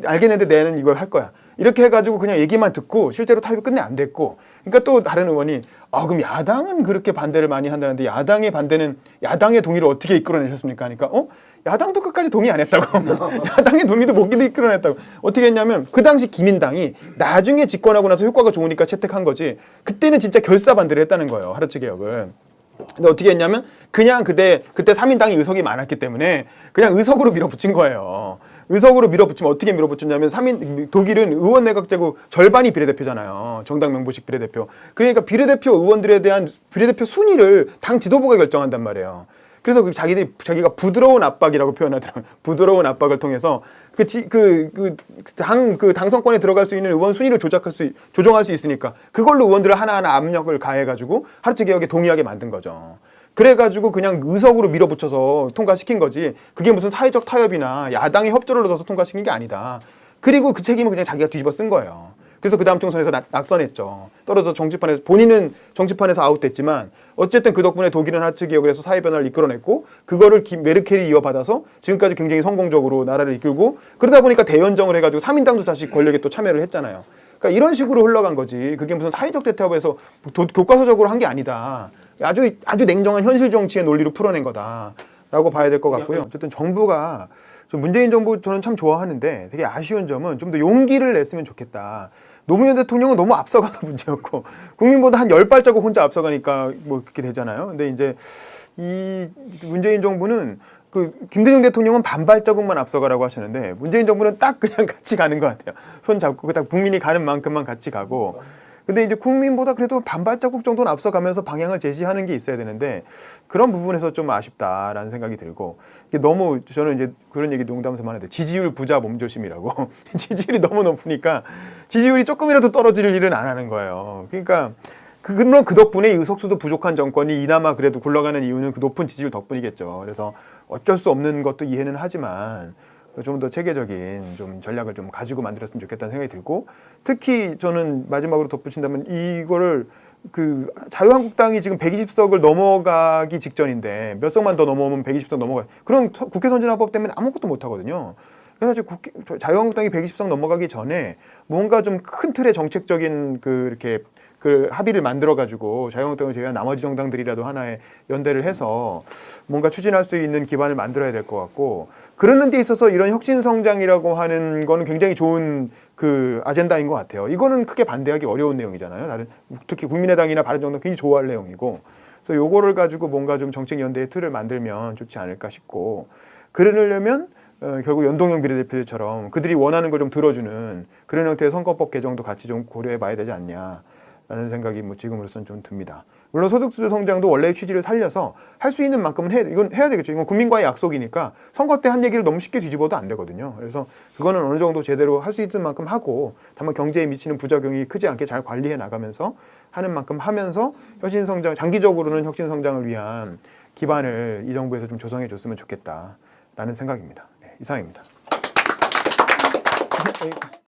알겠는데 내는 이걸 할 거야. 이렇게 해가지고 그냥 얘기만 듣고 실제로 타협이 끝내 안 됐고 그러니까 또 다른 의원이 그럼 야당은 그렇게 반대를 많이 한다는데 야당의 반대는 야당의 동의를 어떻게 이끌어내셨습니까? 하니까 야당도 끝까지 동의 안 했다고. 야당의 동의도 못 이끌어냈다고. 어떻게 했냐면 그 당시 기민당이 나중에 집권하고 나서 효과가 좋으니까 채택한 거지 그때는 진짜 결사 반대를 했다는 거예요. 하르츠 개혁을. 근데 어떻게 했냐면 그냥 그때 3인당이 의석이 많았기 때문에 그냥 의석으로 밀어붙인 거예요. 의석으로 밀어붙이면 어떻게 밀어붙였냐면 독일은 의원 내각 제국 절반이 비례대표잖아요. 정당 명부식 비례대표. 그러니까 비례대표 의원들에 대한 비례대표 순위를 당 지도부가 결정한단 말이에요. 그래서 자기가 부드러운 압박이라고 표현하더라고요. 부드러운 압박을 통해서 당선권에 들어갈 수 있는 의원 순위를 조정할 수 있으니까 그걸로 의원들을 하나하나 압력을 가해가지고 하르츠 개혁에 동의하게 만든 거죠. 그래가지고 그냥 의석으로 밀어붙여서 통과시킨 거지 그게 무슨 사회적 타협이나 야당의 협조를 얻어서 통과시킨 게 아니다. 그리고 그 책임을 그냥 자기가 뒤집어 쓴 거예요. 그래서 그 다음 총선에서 낙선했죠. 떨어져 정치판에서 본인은 정치판에서 아웃됐지만 어쨌든 그 덕분에 독일은 하르츠 개혁을 해서 사회 변화를 이끌어냈고 그거를 메르켈이 이어받아서 지금까지 굉장히 성공적으로 나라를 이끌고 그러다 보니까 대연정을 해가지고 3인당도 다시 권력에 또 참여를 했잖아요. 그러니까 이런 식으로 흘러간 거지. 그게 무슨 사회적 대타협에서 교과서적으로 한 게 아니다. 아주 냉정한 현실 정치의 논리로 풀어낸 거다라고 봐야 될 것 같고요. 어쨌든 정부가 문재인 정부 저는 참 좋아하는데 되게 아쉬운 점은 좀 더 용기를 냈으면 좋겠다. 노무현 대통령은 너무 앞서가서 문제였고 국민보다 한 10발자국 혼자 앞서가니까 뭐 그렇게 되잖아요. 근데 이제 이 문재인 정부는 김대중 대통령은 반발자국만 앞서가라고 하셨는데 문재인 정부는 딱 그냥 같이 가는 것 같아요. 손 잡고 딱 국민이 가는 만큼만 같이 가고 근데 이제 국민보다 그래도 반발자국 정도는 앞서가면서 방향을 제시하는 게 있어야 되는데 그런 부분에서 좀 아쉽다라는 생각이 들고 이게 너무 저는 이제 그런 얘기 농담에서만 하는데 지지율 부자 몸조심이라고 지지율이 너무 높으니까 지지율이 조금이라도 떨어질 일은 안 하는 거예요. 그러니까 물론 그 덕분에 의석수도 부족한 정권이 이나마 그래도 굴러가는 이유는 그 높은 지지율 덕분이겠죠. 그래서 어쩔 수 없는 것도 이해는 하지만 좀 더 체계적인 좀 전략을 좀 가지고 만들었으면 좋겠다는 생각이 들고 특히 저는 마지막으로 덧붙인다면 이거를 자유한국당이 지금 120석을 넘어가기 직전인데 몇 석만 더 넘어오면 120석 넘어가요. 그럼 국회 선진화법 때문에 아무것도 못 하거든요. 그래서 자유한국당이 120석 넘어가기 전에 뭔가 좀 큰 틀의 정책적인 이렇게 합의를 만들어가지고 자유한국당을 제외한 나머지 정당들이라도 하나의 연대를 해서 뭔가 추진할 수 있는 기반을 만들어야 될 것 같고 그러는 데 있어서 이런 혁신성장이라고 하는 거는 굉장히 좋은 아젠다인 것 같아요. 이거는 크게 반대하기 어려운 내용이잖아요. 특히 국민의당이나 바른정당 굉장히 좋아할 내용이고 그래서 요거를 가지고 뭔가 좀 정책 연대의 틀을 만들면 좋지 않을까 싶고 그러려면 결국 연동형 비례대표들처럼 그들이 원하는 걸 좀 들어주는 그런 형태의 선거법 개정도 같이 좀 고려해 봐야 되지 않냐 라는 생각이 지금으로서는 좀 듭니다. 물론 소득주도 성장도 원래의 취지를 살려서 할 수 있는 만큼은 이건 해야 되겠죠. 이건 국민과의 약속이니까 선거 때 한 얘기를 너무 쉽게 뒤집어도 안 되거든요. 그래서 그거는 어느 정도 제대로 할 수 있는 만큼 하고 다만 경제에 미치는 부작용이 크지 않게 잘 관리해 나가면서 하는 만큼 하면서 혁신성장, 장기적으로는 혁신성장을 위한 기반을 이 정부에서 좀 조성해 줬으면 좋겠다라는 생각입니다. 네, 이상입니다.